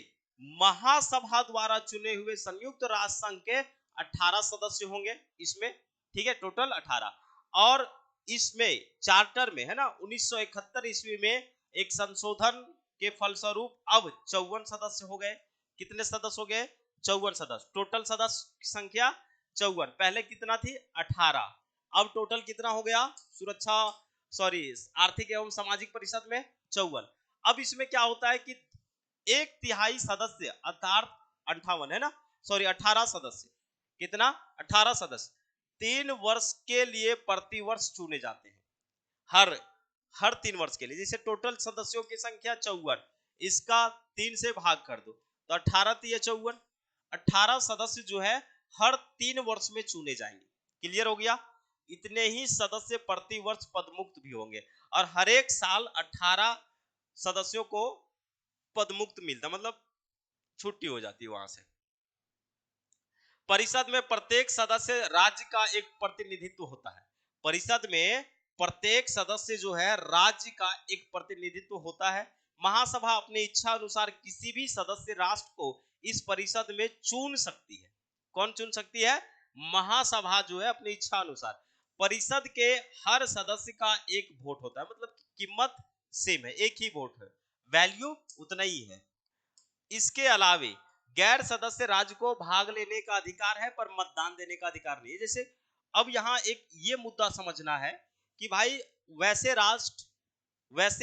महासभा द्वारा चुने हुए संयुक्त राष्ट्र संघ के 18 सदस्य होंगे इसमें। ठीक है, टोटल 18। और इसमें चार्टर में है ना 1971 ईस्वी में एक संशोधन के फलस्वरूप अब 54 सदस्य हो गए। कितने सदस्य हो गए, 54 सदस्य। टोटल सदस्य की संख्या 54, पहले कितना थी, 18। अब टोटल कितना हो गया, सुरक्षा आर्थिक एवं सामाजिक परिषद में 54। अब इसमें क्या होता है कि 1/3 सदस्य अर्थात 58 है ना, 18 सदस्य। कितना, 18 सदस्य 3 वर्ष के लिए प्रतिवर्ष चुने जाते हैं। हर 3 वर्ष के लिए। जैसे टोटल सदस्यों की संख्या 54, इसका 3 से भाग कर दो तो 18 3 54, 18 सदस्य जो है हर 3 वर्ष में चुने जाएंगे। क्लियर हो गया? इतने ही सदस्य प्रति वर्ष पदमुक्त भी होंगे और हर एक साल 18 सदस्यों को पदमुक्त मिलता, मतलब छुट्टी हो जाती है वहां से। परिषद में प्रत्येक सदस्य राज्य का एक प्रतिनिधित्व होता है। परिषद में प्रत्येक सदस्य जो है राज्य का एक प्रतिनिधित्व होता है। महासभा अपनी इच्छा अनुसार किसी भी सदस्य राष्ट्र को इस परिषद में चुन सकती है। कौन चुन सकती है? महासभा जो है अपनी इच्छा अनुसार। परिषद के हर सदस्य का एक वोट होता है, मतलब कीमत सेम है, एक ही वोट है, वैल्यू उतना ही है। इसके अलावे गैर सदस्य राज्य को भाग लेने का अधिकार है पर मतदान देने का अधिकार नहीं है। जैसे अब यहाँ एक ये मुद्दा समझना है कि भाई वैसे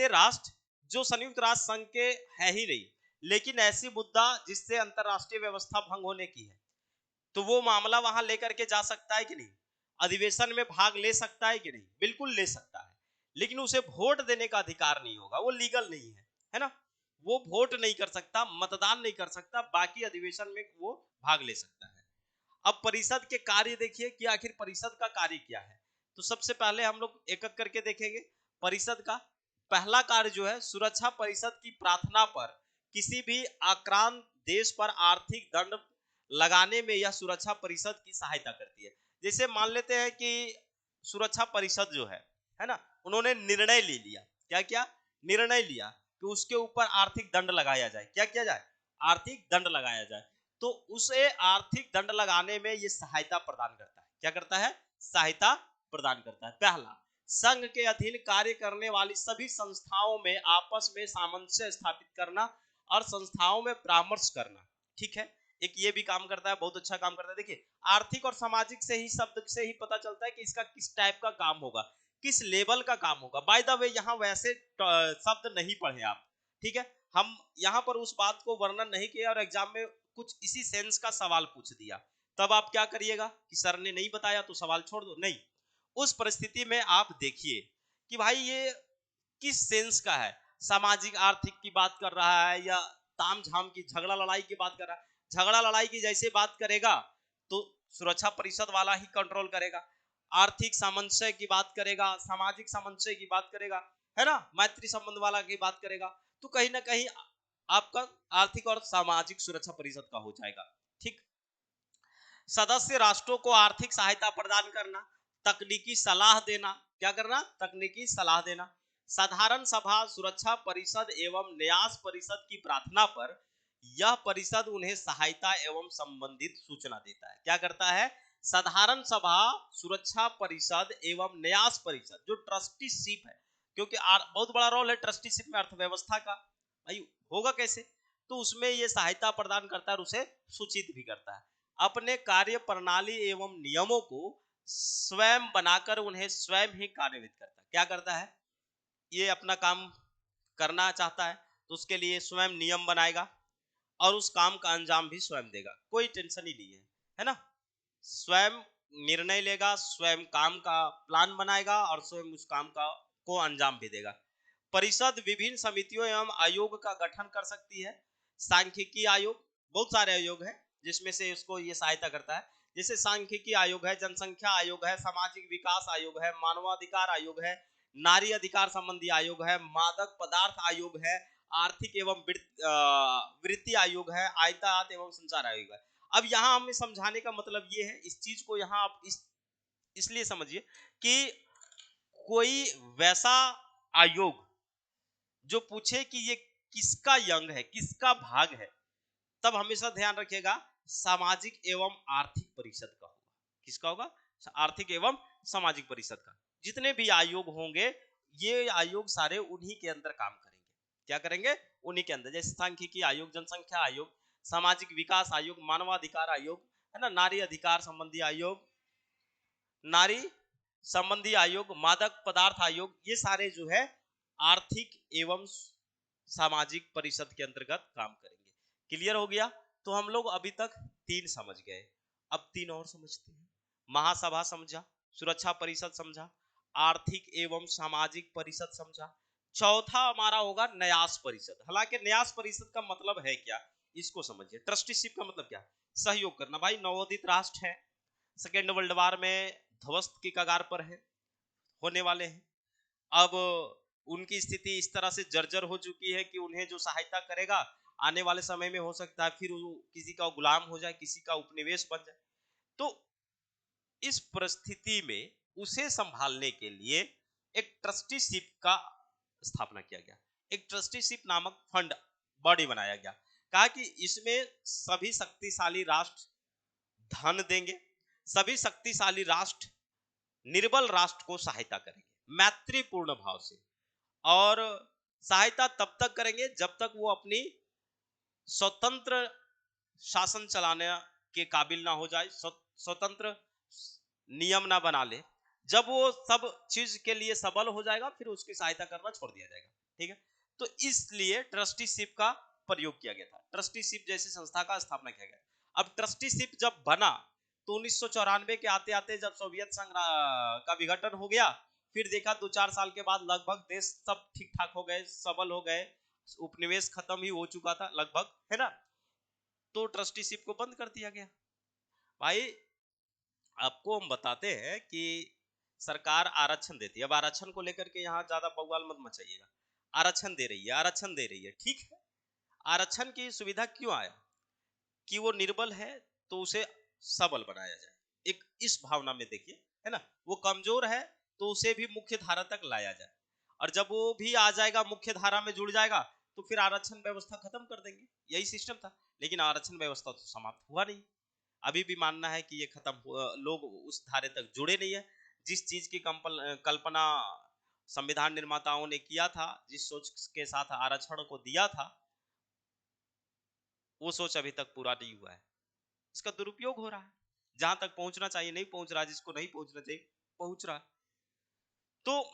राष्ट्र जो संयुक्त राष्ट्र संघ के है ही नहीं, लेकिन ऐसी मुद्दा जिससे अंतरराष्ट्रीय व्यवस्था भंग होने की है, तो वो मामला वहां लेकर के जा सकता है कि नहीं? अधिवेशन में भाग ले सकता है कि नहीं? बिल्कुल ले सकता है, लेकिन उसे वोट देने का अधिकार नहीं होगा, वो लीगल नहीं है ना? वो वोट नहीं कर सकता, मतदान नहीं कर सकता, बाकी अधिवेशन में वो भाग ले सकता है। अब परिषद के कार्य देखिए कि आखिर परिषद का कार्य क्या है। तो सबसे पहले हम लोग एक एक करके देखेंगे। परिषद का पहला कार्य जो है, सुरक्षा परिषद की प्रार्थना पर किसी भी आक्रांत देश पर आर्थिक दंड लगाने में यह सुरक्षा परिषद की सहायता करती है। जैसे मान लेते हैं कि सुरक्षा परिषद जो है ना, उन्होंने निर्णय ले लिया, क्या क्या निर्णय लिया कि उसके ऊपर आर्थिक दंड लगाया जाए। क्या किया जाए? आर्थिक दंड लगाया जाए। तो उसे आर्थिक दंड लगाने में ये सहायता प्रदान करता है। क्या करता है? सहायता प्रदान करता है। पहला, संघ के अधीन कार्य करने वाली सभी संस्थाओं में आपस में सामंजस्य स्थापित करना और संस्थाओं में परामर्श करना। ठीक है, एक ये भी काम करता है, बहुत अच्छा काम करता है। देखिए, आर्थिक और सामाजिक से ही शब्द से ही पता चलता है कि इसका किस टाइप का काम होगा, किस लेवल का काम होगा। बाय द वे यहाँ वैसे शब्द नहीं पढ़े आप, ठीक है, हम यहाँ पर उस बात को वर्णन नहीं किया और एग्जाम में कुछ इसी सेंस का सवाल पूछ दिया, तब आप क्या करिएगा कि सर ने नहीं बताया तो सवाल छोड़ दो? नहीं, उस परिस्थिति में आप देखिए कि भाई ये किस सेंस का है, सामाजिक आर्थिक की बात कर रहा है या ताम झाम की झगड़ा लड़ाई की बात कर रहा है। झगड़ा लड़ाई की जैसे बात करेगा तो सुरक्षा परिषद वाला ही कंट्रोल करेगा, आर्थिक सामंजस्य की बात करेगा, सामाजिक सामंजस्य की बात करेगा, है ना, मैत्री संबंध वाला की बात करेगा, तो कहीं ना कहीं आपका आर्थिक और सामाजिक सुरक्षा परिषद का हो जाएगा। ठीक, सदस्य राष्ट्रों को आर्थिक सहायता प्रदान करना, तकनीकी सलाह देना। क्या करना? तकनीकी सलाह देना। साधारण सभा, सुरक्षा परिषद एवं न्यास परिषद की प्रार्थना पर यह परिषद उन्हें सहायता एवं संबंधित सूचना देता है। क्या करता है? साधारण सभा, सुरक्षा परिषद एवं न्यास परिषद जो ट्रस्टीशिप है, क्योंकि बहुत बड़ा रोल है ट्रस्टीशिप में अर्थव्यवस्था का, भाई होगा कैसे, तो उसमें ये सहायता प्रदान करता है और उसे सूचित भी करता है। अपने कार्य प्रणाली एवं नियमों को स्वयं बनाकर उन्हें स्वयं ही कार्यान्वित करता है। क्या करता है? ये अपना काम करना चाहता है तो उसके लिए स्वयं नियम बनाएगा और उस काम का अंजाम भी स्वयं देगा, कोई टेंशन ही नहीं है ना? स्वयं निर्णय लेगा, स्वयं काम का प्लान बनाएगा और स्वयं उस काम का को अंजाम भी देगा। परिषद विभिन्न समितियों एवं आयोग का गठन कर सकती है। सांख्यिकी आयोग, बहुत सारे आयोग हैं जिसमें से उसको ये सहायता करता है। जैसे सांख्यिकी आयोग है, जनसंख्या आयोग है, सामाजिक विकास आयोग है, मानवाधिकार आयोग है, नारी अधिकार संबंधी आयोग है, मादक पदार्थ आयोग है, आर्थिक एवं वृत्ति आयोग है, आयतायात एवं संचार आयोग है। अब यहाँ हमें समझाने का मतलब ये है, इस चीज को यहाँ आप इसलिए समझिए कि कोई वैसा आयोग जो पूछे कि ये किसका यंग है, किसका भाग है, तब हमेशा ध्यान रखिएगा सामाजिक एवं आर्थिक परिषद का होगा। किसका होगा? आर्थिक एवं सामाजिक परिषद का। जितने भी आयोग होंगे ये आयोग सारे उन्हीं के अंदर काम करेंगे। क्या करेंगे? उन्हीं के अंदर। जैसे सांख्यिकी आयोग, जनसंख्या आयोग, सामाजिक विकास आयोग, मानवाधिकार आयोग, है ना, नारी अधिकार संबंधी आयोग, नारी संबंधी आयोग, मादक पदार्थ आयोग, ये सारे जो है आर्थिक एवं सामाजिक परिषद के अंतर्गत काम करेंगे। क्लियर हो गया? तो हम लोग अभी तक 3 समझ गए, अब 3 और समझते हैं। महासभा समझा, सुरक्षा परिषद समझा, आर्थिक एवं सामाजिक परिषद समझा, चौथा हमारा होगा न्यास परिषद। हालांकि न्यास परिषद का मतलब है क्या, इसको समझिए। ट्रस्टीशिप का मतलब क्या, सहयोग करना। भाई नवोदित राष्ट्र है, सेकेंड वर्ल्ड वार में ध्वस्त की कगार पर है, होने वाले हैं। अब उनकी स्थिति इस तरह से जर्जर हो चुकी है कि उन्हें जो सहायता करेगा आने वाले समय में हो सकता है फिर वो किसी का गुलाम हो जाए, किसी का उपनिवेश बन जाए। तो इस परिस्थिति में उसे संभालने के लिए एक ट्रस्टीशिप का स्थापना किया गया। एक ट्रस्टीशिप नामक फंड बॉडी बनाया गया। कहा कि इसमें सभी शक्तिशाली राष्ट्र धन देंगे, सभी शक्तिशाली राष्ट्र निर्बल राष्ट्र को सहायता करेंगे मैत्रीपूर्ण भाव से। और सहायता तब तक करेंगे जब तक वो अपनी स्वतंत्र शासन चलाने के काबिल ना हो जाए, स्वतंत्र नियम ना बना ले। जब वो सब चीज के लिए सबल हो जाएगा फिर उसकी सहायता करना छोड़ दिया जाएगा। ठीक है, तो इसलिए ट्रस्टीशिप का प्रयोग किया गया था, ट्रस्टीशिप जैसी संस्था का स्थापना किया गया। अब ट्रस्टीशिप जब बना तो 1994 के आते आते जब सोवियत संघ का विघटन हो गया, फिर देखा 2-4 साल के बाद लगभग देश सब ठीक ठाक हो गए, सबल हो गए, उपनिवेश खत्म ही हो चुका था लगभग, है ना। तो ट्रस्टीशिप को बंद कर दिया गया। भाई आपको हम बताते हैं कि सरकार आरक्षण देती है। अब आरक्षण को लेकर के यहाँ ज्यादा बवाल मत मचाइएगा। आरक्षण दे रही है, आरक्षण दे रही है, ठीक है। आरक्षण की सुविधा क्यों आया, कि वो निर्बल है तो उसे सबल बनाया जाए, एक इस भावना में देखिए, है ना। वो कमजोर है तो उसे भी मुख्य धारा तक लाया जाए, और जब वो भी आ जाएगा मुख्य धारा में जुड़ जाएगा तो फिर आरक्षण व्यवस्था खत्म कर देंगे, यही सिस्टम था। लेकिन आरक्षण व्यवस्था तो समाप्त हुआ नहीं, अभी भी मानना है कि ये खत्म हुआ, लोग उस धारे तक जुड़े नहीं है। जिस चीज की कल्पना संविधान निर्माताओं ने किया था, जिस सोच के साथ आरक्षण को दिया था, वो सोच अभी तक पूरा नहीं हुआ है। इसका दुरुपयोग हो रहा है, जहां तक पहुंचना चाहिए नहीं पहुंच रहा, जिसको नहीं पहुंचना चाहिए पहुंच रहा। तो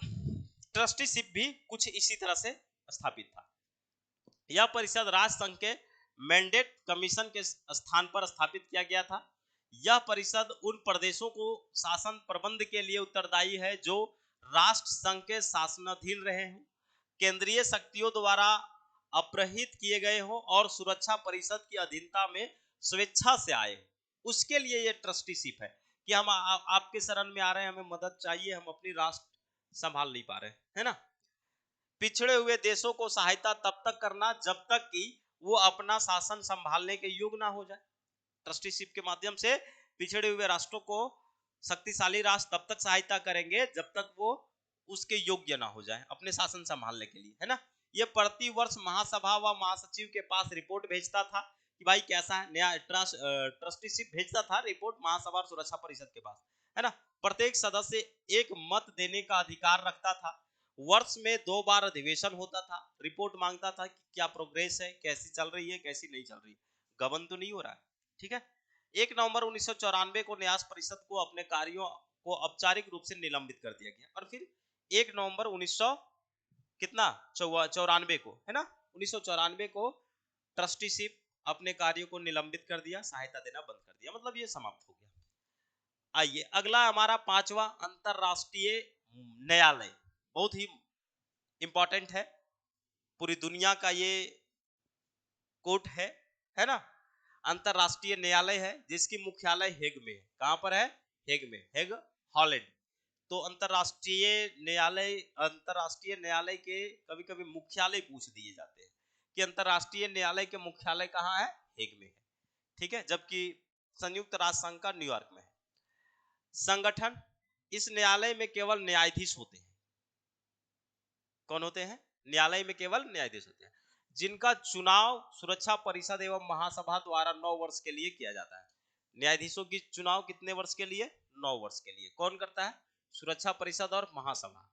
ट्रस्टीशिप भी कुछ इसी तरह से स्थापित था। यह परिषद राष्ट्र संघ के मैंडेट कमीशन के स्थान पर स्थापित किया गया था। यह परिषद उन प्रदेशों को शासन प्रबंध के लिए उत्तरदायी है जो राष्ट्र संघ के शासनाधीन रहे हों, केंद्रीय शक्तियों द्वारा अपहृत किए गए हों और सुरक्षा परिषद की अधीनता में स्वेच्छा से आए हों। उसके लिए यह ट्रस्टीशिप है कि हम आपके शरण में आ रहे हैं, हमें मदद चाहिए, हम अपनी राष्ट्र संभाल नहीं पा रहे, है ना। पिछड़े हुए देशों को सहायता तब तक करना जब तक कि वो अपना शासन संभालने के योग्य ना हो जाए। ट्रस्टीशिप के माध्यम से पिछड़े हुए राष्ट्रों को शक्तिशाली राष्ट्र तब तक सहायता करेंगे जब तक वो उसके योग्य ना हो जाए अपने शासन संभालने के लिए, है ना। ये प्रति वर्ष महासभा व महासचिव के पास रिपोर्ट भेजता था कि भाई कैसा है नया ट्रस्टीशिप, भेजता था रिपोर्ट महासभा और सुरक्षा परिषद के पास, है ना। प्रत्येक सदस्य एक मत देने का अधिकार रखता था। वर्ष में 2 बार अधिवेशन होता था, रिपोर्ट मांगता था कि क्या प्रोग्रेस है, कैसी चल रही है, कैसी नहीं चल रही, गबन तो नहीं हो रहा है। ठीक है। 1 नवंबर 1994 को न्यास परिषद को अपने कार्यों को औपचारिक रूप से निलंबित कर दिया गया। और फिर 1 नवंबर 1900 कितना 94 को, है ना, 1994 को ट्रस्टीशिप अपने कार्यों को निलंबित कर दिया, सहायता देना बंद कर दिया, मतलब ये समाप्त हो गया। आइए अगला हमारा 5वां अंतरराष्ट्रीय न्यायालय, बहुत ही इंपॉर्टेंट है, पूरी दुनिया का ये कोर्ट है ना। अंतरराष्ट्रीय न्यायालय है जिसकी मुख्यालय हेग में है। कहां पर है, हेग में, हेग हॉलैंड। तो अंतरराष्ट्रीय न्यायालय के कभी कभी मुख्यालय पूछ दिए जाते हैं कि अंतरराष्ट्रीय न्यायालय के मुख्यालय कहाँ है, हेग में है। ठीक है, जबकि संयुक्त राष्ट्र संघ का न्यूयॉर्क में है। संगठन, इस न्यायालय में केवल न्यायाधीश होते हैं। कौन होते हैं, न्यायालय में केवल न्यायाधीश होते हैं जिनका चुनाव सुरक्षा परिषद एवं महासभा द्वारा 9 वर्ष के लिए किया जाता है। न्यायाधीशों की चुनाव कितने वर्ष के लिए, 9 वर्ष के लिए। कौन करता है, सुरक्षा परिषद और महासभा।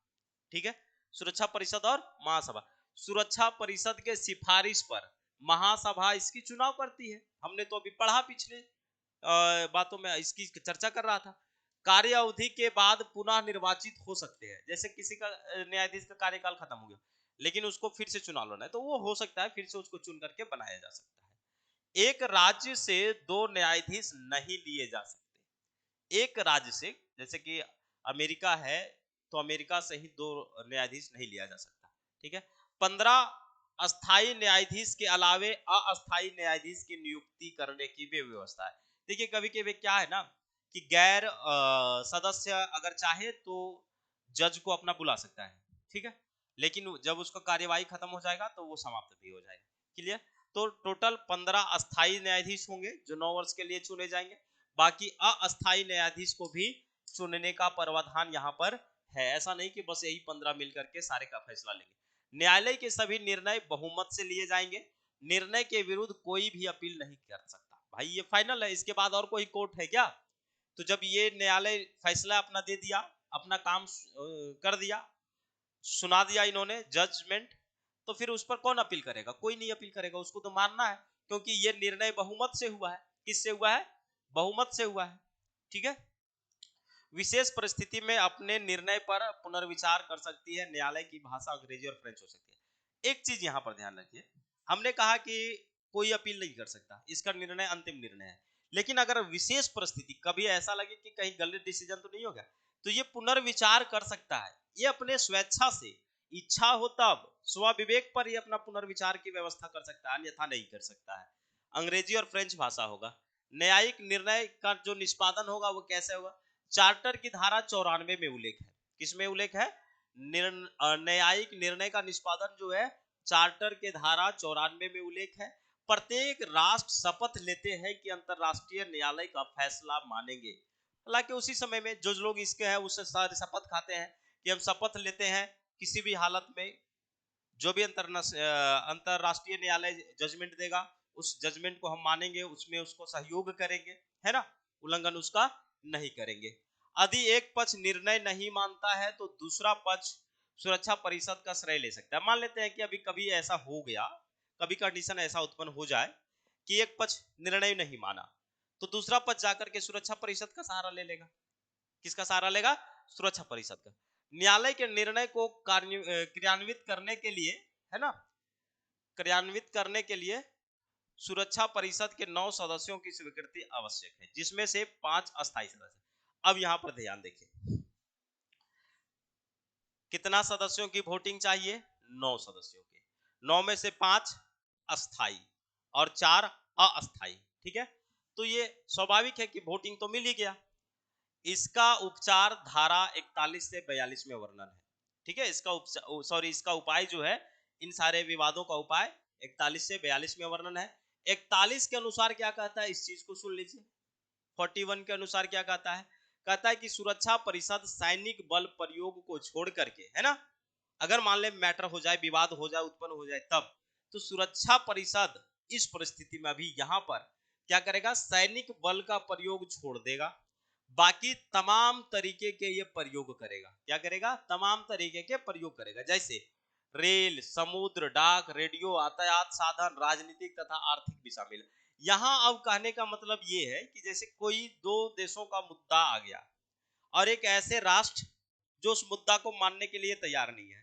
ठीक है, सुरक्षा परिषद और महासभा। सुरक्षा परिषद के सिफारिश पर महासभा इसकी चुनाव करती है। हमने तो अभी पढ़ा, पिछले बातों में इसकी चर्चा कर रहा था। कार्य अवधि के बाद पुनः निर्वाचित हो सकते हैं, जैसे किसी का न्यायाधीश का कार्यकाल खत्म हो गया लेकिन उसको फिर से चुनाव लड़ना है तो वो हो सकता है, फिर से उसको चुन करके बनाया जा सकता है। एक राज्य से 2 न्यायाधीश नहीं लिए जा सकते। एक राज्य से, जैसे कि अमेरिका है तो अमेरिका से ही 2 न्यायाधीश नहीं लिया जा सकता। ठीक है। 15 अस्थाई न्यायाधीश के अलावे अस्थाई न्यायाधीश की नियुक्ति करने की भी व्यवस्था है। देखिए कभी कभी क्या है ना कि गैर सदस्य अगर चाहे तो जज को अपना बुला सकता है, ठीक है, लेकिन जब उसका कार्यवाही खत्म हो जाएगा तो वो समाप्त भी हो जाएगा। क्लियर? तो टोटल 15 अस्थाई न्यायाधीश होंगे जो 9 वर्ष के लिए चुने जाएंगे। बाकी अस्थाई न्यायाधीश को भी चुनने का प्रावधान यहाँ पर है। ऐसा नहीं कि बस यही 15 मिलकर के सारे का फैसला लेंगे। न्यायालय के सभी निर्णय बहुमत से लिए जाएंगे। निर्णय के विरुद्ध कोई भी अपील नहीं कर सकता। भाई ये फाइनल है, इसके बाद और कोई कोर्ट है क्या? तो जब ये न्यायालय फैसला अपना दे दिया, अपना काम कर दिया, सुना दिया इन्होंने जजमेंट, तो फिर उस पर कौन अपील करेगा? कोई नहीं अपील करेगा, उसको तो मानना है, क्योंकि ये निर्णय बहुमत से हुआ है। किससे हुआ है? बहुमत से हुआ है, ठीक है। विशेष परिस्थिति में अपने निर्णय पर पुनर्विचार कर सकती है। न्यायालय की भाषा अंग्रेजी और फ्रेंच हो सकती है। एक चीज यहां पर ध्यान रखिए, हमने कहा कि कोई अपील नहीं कर सकता, इसका निर्णय अंतिम निर्णय है। लेकिन अगर विशेष परिस्थिति कभी ऐसा लगे कि कहीं गलत डिसीजन तो नहीं हो गया, तो ये पुनर्विचार कर सकता है। ये अपने स्वेच्छा से, इच्छा हो तब, स्वविवेक पर ये अपना पुनर्विचार की व्यवस्था कर सकता है, अन्यथा नहीं कर सकता है। अंग्रेजी और फ्रेंच भाषा होगा। न्यायिक निर्णय का जो निष्पादन होगा वो कैसे होगा? चार्टर की धारा 94 में उल्लेख है। किसमें उल्लेख है? न्यायिक निर्णय का निष्पादन जो है चार्टर के धारा 94 में उल्लेख है। प्रत्येक राष्ट्र शपथ लेते हैं कि अंतरराष्ट्रीय न्यायालय का फैसला मानेंगे। हालांकि उसी समय में जो लोग इसके हैं उससे सारे शपथ खाते हैं कि हम शपथ लेते हैं किसी भी हालत में जो भी अंतरराष्ट्रीय न्यायालय जजमेंट देगा उस जजमेंट को हम मानेंगे, उसमें उसको सहयोग करेंगे, है ना, उल्लंघन उसका नहीं करेंगे। यदि एक पक्ष निर्णय नहीं मानता है तो दूसरा पक्ष सुरक्षा परिषद का श्रेय ले सकता है। मान लेते हैं कि अभी कभी ऐसा हो गया, कभी कंडीशन ऐसा उत्पन्न हो जाए कि एक पक्ष निर्णय नहीं माना, तो दूसरा पक्ष जाकर के सुरक्षा परिषद का सहारा ले लेगा। किसका सहारा लेगा? सुरक्षा परिषद का। न्यायालय के निर्णय को क्रियान्वित करने के लिए, है ना, क्रियान्वित करने के लिए सुरक्षा परिषद के 9 सदस्यों की स्वीकृति आवश्यक है, जिसमें से 5 अस्थायी सदस्य। अब यहां पर ध्यान देखिए, कितना सदस्यों की वोटिंग चाहिए? 9 सदस्यों की। 9 में से 5 अस्थाई और 4 अस्थाई, ठीक है। तो ये स्वाभाविक है कि वोटिंग तो मिल ही गया। इसका उपचार धारा 41 से 42 में वर्णन है, ठीक है। इसका उपाय जो है, इन सारे विवादों का उपाय 41 से 42 में वर्णन है। 41 के अनुसार क्या कहता है, इस चीज को सुन लीजिए। 41 के अनुसार क्या कहता है? कहता है कि सुरक्षा परिषद सैनिक बल प्रयोग को छोड़ करके, है ना, अगर मान ले मैटर हो जाए, विवाद हो जाए, उत्पन्न हो जाए, तब तो सुरक्षा परिषद इस परिस्थिति में अभी यहां पर क्या करेगा? सैनिक बल का प्रयोग छोड़ देगा, बाकी तमाम तरीके के ये प्रयोग करेगा। क्या करेगा? तमाम तरीके के प्रयोग करेगा, जैसे रेल, समुद्र, डाक, रेडियो, यातायात साधन, राजनीतिक तथा आर्थिक भी शामिल। यहां अब कहने का मतलब ये है कि जैसे कोई दो देशों का मुद्दा आ गया और एक ऐसे राष्ट्र जो उस मुद्दा को मानने के लिए तैयार नहीं है,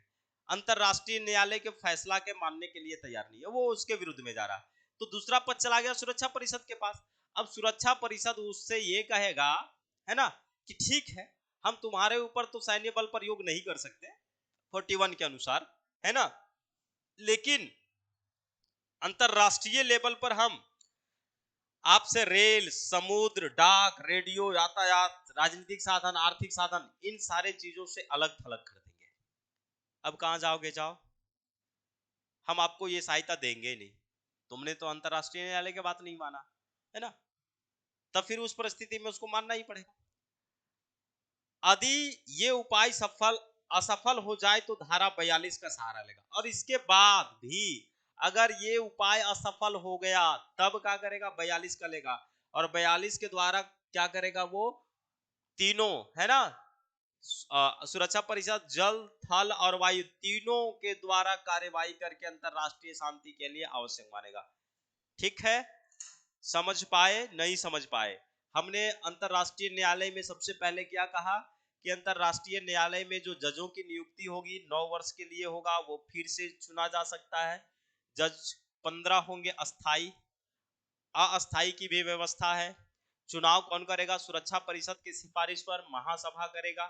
अंतरराष्ट्रीय न्यायालय के फैसला के मानने के लिए तैयार नहीं है, वो उसके विरुद्ध में जा रहा है, तो दूसरा पक्ष चला गया सुरक्षा परिषद के पास। अब सुरक्षा परिषद उससे ये कहेगा, है ना, कि ठीक है, हम तुम्हारे ऊपर तो सैन्य बल प्रयोग नहीं कर सकते 41 के अनुसार, है ना, लेकिन अंतरराष्ट्रीय लेवल पर हम आपसे रेल, समुद्र, डाक, रेडियो, यातायात, राजनीतिक साधन, आर्थिक साधन, इन सारे चीजों से अलग थलग कर देंगे। अब कहां जाओगे? जाओ, हम आपको ये सहायता देंगे नहीं, तुमने तो अंतरराष्ट्रीय न्यायालय की बात नहीं माना, है ना, तब फिर उस परिस्थिति में उसको मानना ही पड़ेगा। यदि ये उपाय असफल हो जाए तो धारा 42 का सहारा लेगा, और इसके बाद भी अगर ये उपाय असफल हो गया तब क्या करेगा? 42 का लेगा, और 42 के द्वारा क्या करेगा? वो तीनों, है ना, सुरक्षा परिषद जल, थल और वायु तीनों के द्वारा कार्यवाही करके अंतरराष्ट्रीय शांति के लिए आवश्यक मानेगा। ठीक है, समझ पाए? नहीं समझ पाए? हमने अंतरराष्ट्रीय न्यायालय में सबसे पहले क्या कहा कि अंतरराष्ट्रीय न्यायालय में जो जजों की नियुक्ति होगी 9 वर्ष के लिए होगा, वो फिर से चुना जा सकता है। जज 15 होंगे अस्थाई, अस्थाई की भी व्यवस्था है। चुनाव कौन करेगा? सुरक्षा परिषद की सिफारिश पर महासभा करेगा।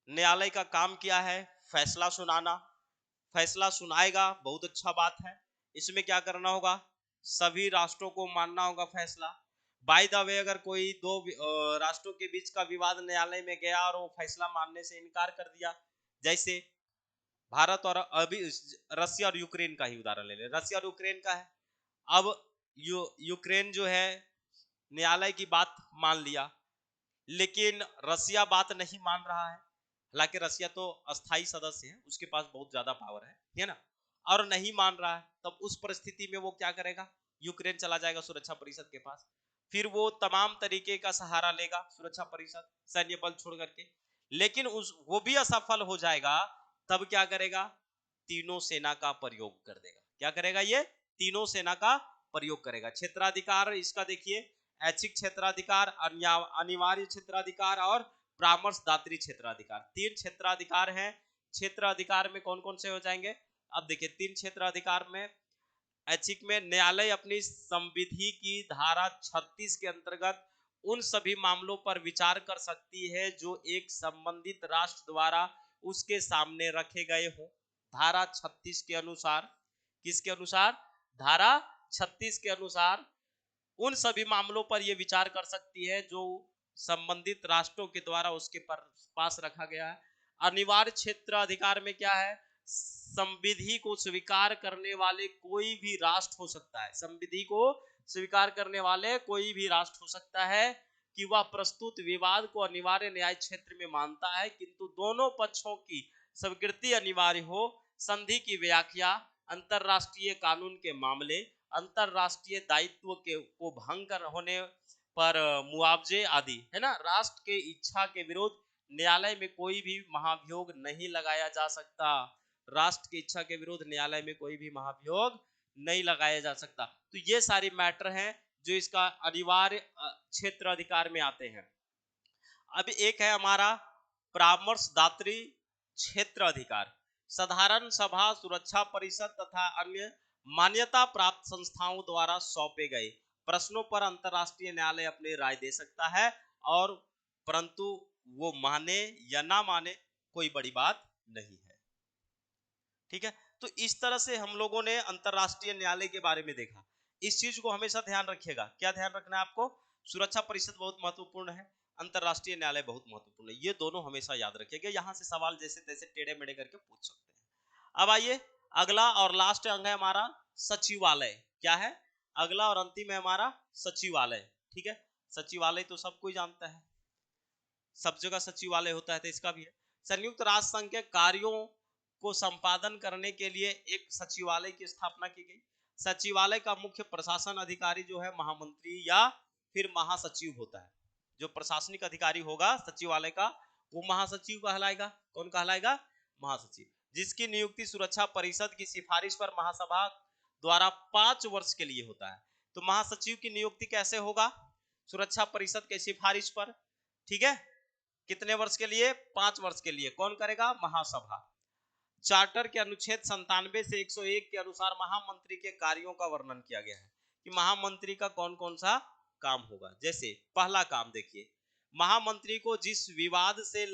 न्यायालय का काम क्या है? फैसला सुनाना, फैसला सुनाएगा, बहुत अच्छा बात है। इसमें क्या करना होगा, सभी राष्ट्रों को मानना होगा फैसला। बाय द वे, अगर कोई दो राष्ट्रों के बीच का विवाद न्यायालय में गया और वो फैसला मानने से इनकार कर दिया, जैसे भारत और अभी रसिया और यूक्रेन का ही उदाहरण ले लें, रसिया और यूक्रेन का है। अब यूक्रेन जो है न्यायालय की बात मान लिया, लेकिन रसिया बात नहीं मान रहा है। हालांकि रसिया तो अस्थाई सदस्य है, उसके पास बहुत ज्यादा पावर है ना, और नहीं मान रहा है, तब उस परिस्थिति में वो क्या करेगा, यूक्रेन चला जाएगा सुरक्षा परिषद के पास। फिर वो तमाम तरीके का सहारा लेगा सुरक्षा परिषद, सैन्य बल छोड़ करके, लेकिन वो भी असफल हो जाएगा, तब क्या करेगा, तीनों सेना का प्रयोग कर देगा। क्या करेगा, ये तीनों सेना का प्रयोग करेगा। क्षेत्राधिकार इसका देखिए, ऐच्छिक क्षेत्राधिकार, अनिवार्य क्षेत्राधिकार और परामर्शदात्री क्षेत्राधिकार, 3 क्षेत्राधिकार हैं। क्षेत्राधिकार में कौन कौन से हो जाएंगे, अब देखिए 3 क्षेत्राधिकार में, ऐच्छिक में न्यायालय अपनी संविधि की धारा 36 के अंतर्गत उन सभी मामलों पर विचार कर सकती है जो एक संबंधित राष्ट्र द्वारा उसके सामने रखे गए हों। धारा 36 के अनुसार, किसके अनुसार, धारा 36 के अनुसार उन सभी मामलों पर यह विचार कर सकती है जो संबंधित राष्ट्रों के द्वारा उसके पास रखा गया है। अनिवार्य क्षेत्र अधिकार में क्या है, संविधि को स्वीकार करने वाले कोई भी राष्ट्र हो सकता है, संविधि को स्वीकार करने वाले कोई भी राष्ट्र हो सकता है कि वह प्रस्तुत विवाद को अनिवार्य न्याय क्षेत्र में मानता है, किंतु दोनों पक्षों की स्वीकृति अनिवार्य हो। संधि की व्याख्या, अंतरराष्ट्रीय कानून के मामले, अंतरराष्ट्रीय दायित्व को भंग कर होने पर मुआवजे आदि, है ना। राष्ट्र के इच्छा के विरुद्ध न्यायालय में कोई भी महाभियोग नहीं लगाया जा सकता। राष्ट्र की इच्छा के विरुद्ध न्यायालय में कोई भी महाभियोग नहीं लगाया जा सकता। तो ये सारी मैटर हैं जो इसका अनिवार्य क्षेत्र अधिकार में आते हैं। अब एक है हमारा परामर्शदात्री क्षेत्र अधिकार। साधारण सभा, सुरक्षा परिषद तथा अन्य मान्यता प्राप्त संस्थाओं द्वारा सौंपे गए प्रश्नों पर अंतरराष्ट्रीय न्यायालय अपनी राय दे सकता है, और परंतु वो माने या ना माने कोई बड़ी बात नहीं है। ठीक है, तो इस तरह से हम लोगों ने अंतरराष्ट्रीय न्यायालय के बारे में देखा। इस चीज को हमेशा ध्यान रखिएगा। क्या ध्यान रखना है आपको, सुरक्षा परिषद बहुत महत्वपूर्ण है, अंतरराष्ट्रीय न्यायालय बहुत महत्वपूर्ण है, ये दोनों हमेशा याद रखिएगा। यहां से सवाल जैसे तैसे टेढ़े मेढ़े करके पूछ सकते हैं। अब आइए, अगला और लास्ट अंग है हमारा सचिवालय। क्या है, अगला और अंतिम है हमारा सचिवालय। ठीक है, सचिवालय तो सब कोई जानता है, सब जगह सचिवालय होता है, तो इसका भी है। संयुक्त राष्ट्र संघ के कार्यों को संपादन करने के लिए एक सचिवालय की स्थापना की गई। सचिवालय का मुख्य प्रशासन अधिकारी जो है महामंत्री या फिर महासचिव होता है। जो प्रशासनिक अधिकारी होगा सचिवालय का, वो महासचिव कहलाएगा। कौन कहलाएगा, महासचिव, जिसकी नियुक्ति सुरक्षा परिषद की सिफारिश पर महासभा द्वारा 5 वर्ष के लिए होता है। तो महासचिव की नियुक्ति कैसे होगा, सुरक्षा परिषद के सिफारिश पर। ठीक है, कितने वर्ष के लिए, 5 वर्ष के लिए। कौन करेगा, महासभा। चार्टर के अनुच्छेद 97 से 101 के अनुसार महामंत्री के कार्यों का वर्णन किया गया है कि महामंत्री का कौन कौन सा काम होगा। जैसे पहला काम देखिए, महामंत्री को जिस विवाद से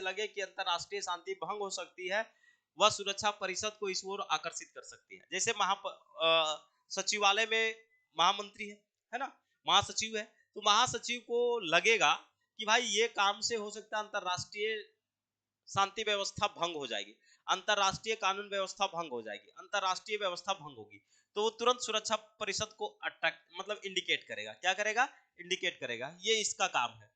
लगे कि अंतरराष्ट्रीय शांति भंग हो सकती है, वह सुरक्षा परिषद को इस ओर आकर्षित कर सकती है। जैसे सचिवालय में महामंत्री है ना, महासचिव है, तो महासचिव को लगेगा कि भाई ये काम से हो सकता है अंतरराष्ट्रीय शांति व्यवस्था भंग हो जाएगी, अंतरराष्ट्रीय कानून व्यवस्था भंग हो जाएगी, अंतरराष्ट्रीय व्यवस्था भंग होगी, तो वो तुरंत सुरक्षा परिषद को अटैक मतलब इंडिकेट करेगा। क्या करेगा, इंडिकेट करेगा, ये इसका काम है।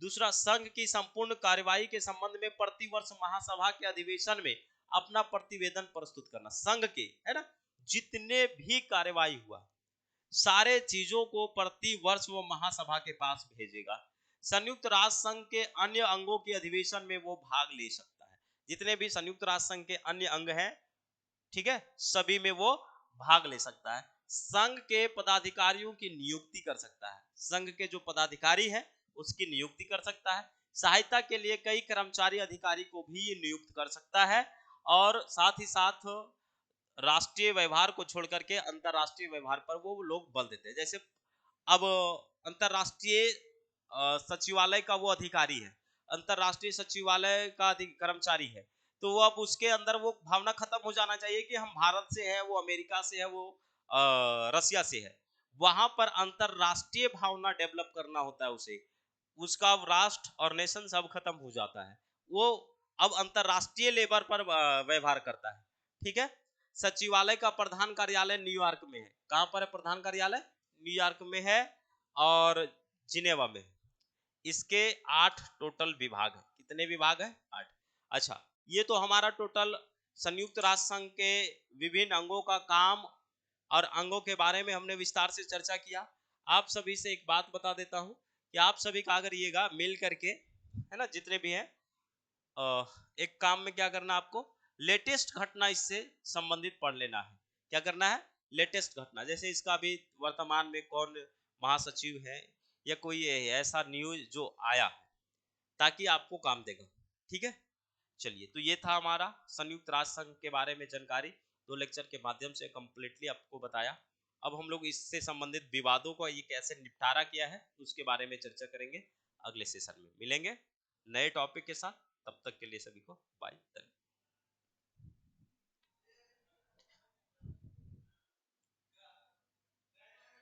दूसरा संघ की संपूर्ण कार्यवाही के संबंध में प्रतिवर्ष महासभा के अधिवेशन में अपना प्रतिवेदन प्रस्तुत करना। संघ के, है ना, जितने भी कार्यवाही हुआ सारे चीजों को प्रति वर्ष वो महासभा के पास भेजेगा। संयुक्त राष्ट्र संघ के अन्य अंगों के अधिवेशन में वो भाग ले सकता है। जितने भी संयुक्त राष्ट्र संघ के अन्य अंग हैं, ठीक है, सभी में वो भाग ले सकता है। संघ के पदाधिकारियों की नियुक्ति कर सकता है, संघ के जो पदाधिकारी है उसकी नियुक्ति कर सकता है। सहायता के लिए कई कर्मचारी अधिकारी को भी नियुक्त कर सकता है, और साथ ही साथ राष्ट्रीय व्यवहार को छोड़ करके अंतरराष्ट्रीय व्यवहार पर वो लोग बल देते हैं। जैसे अब अंतरराष्ट्रीय सचिवालय का वो अधिकारी है, अंतरराष्ट्रीय सचिवालय का कर्मचारी है, तो वो अब उसके अंदर वो भावना खत्म हो जाना चाहिए कि हम भारत से है, वो अमेरिका से है, वो रसिया से है। वहां पर अंतरराष्ट्रीय भावना डेवलप करना होता है उसे, उसका राष्ट्र और नेशन सब खत्म हो जाता है, वो अब अंतरराष्ट्रीय लेवल पर व्यवहार करता है। ठीक है। सचिवालय का प्रधान कार्यालय न्यूयॉर्क में है। कहां पर है प्रधान कार्यालय? न्यूयॉर्क में है और जिनेवा में है। इसके 8 टोटल विभाग है। कितने विभाग है? 8। अच्छा, ये तो हमारा टोटल संयुक्त राष्ट्र संघ के विभिन्न अंगों का काम और अंगों के बारे में हमने विस्तार से चर्चा किया। आप सभी से एक बात बता देता हूं कि आप सभी का करिएगा मिल करके, है ना, जितने भी हैं, एक काम में क्या करना, आपको लेटेस्ट घटना इससे संबंधित पढ़ लेना है। क्या करना है? लेटेस्ट घटना, जैसे इसका अभी वर्तमान में कौन महासचिव है या कोई ऐसा न्यूज जो आया है, ताकि आपको काम देगा। ठीक है। चलिए, तो ये था हमारा संयुक्त राष्ट्र संघ के बारे में जानकारी, 2 लेक्चर के माध्यम से कंप्लीटली आपको बताया। अब हम लोग इससे संबंधित विवादों को ये कैसे निपटारा किया है उसके बारे में चर्चा करेंगे। अगले सेशन में मिलेंगे नए टॉपिक के साथ। तब तक के लिए सभी को बाय।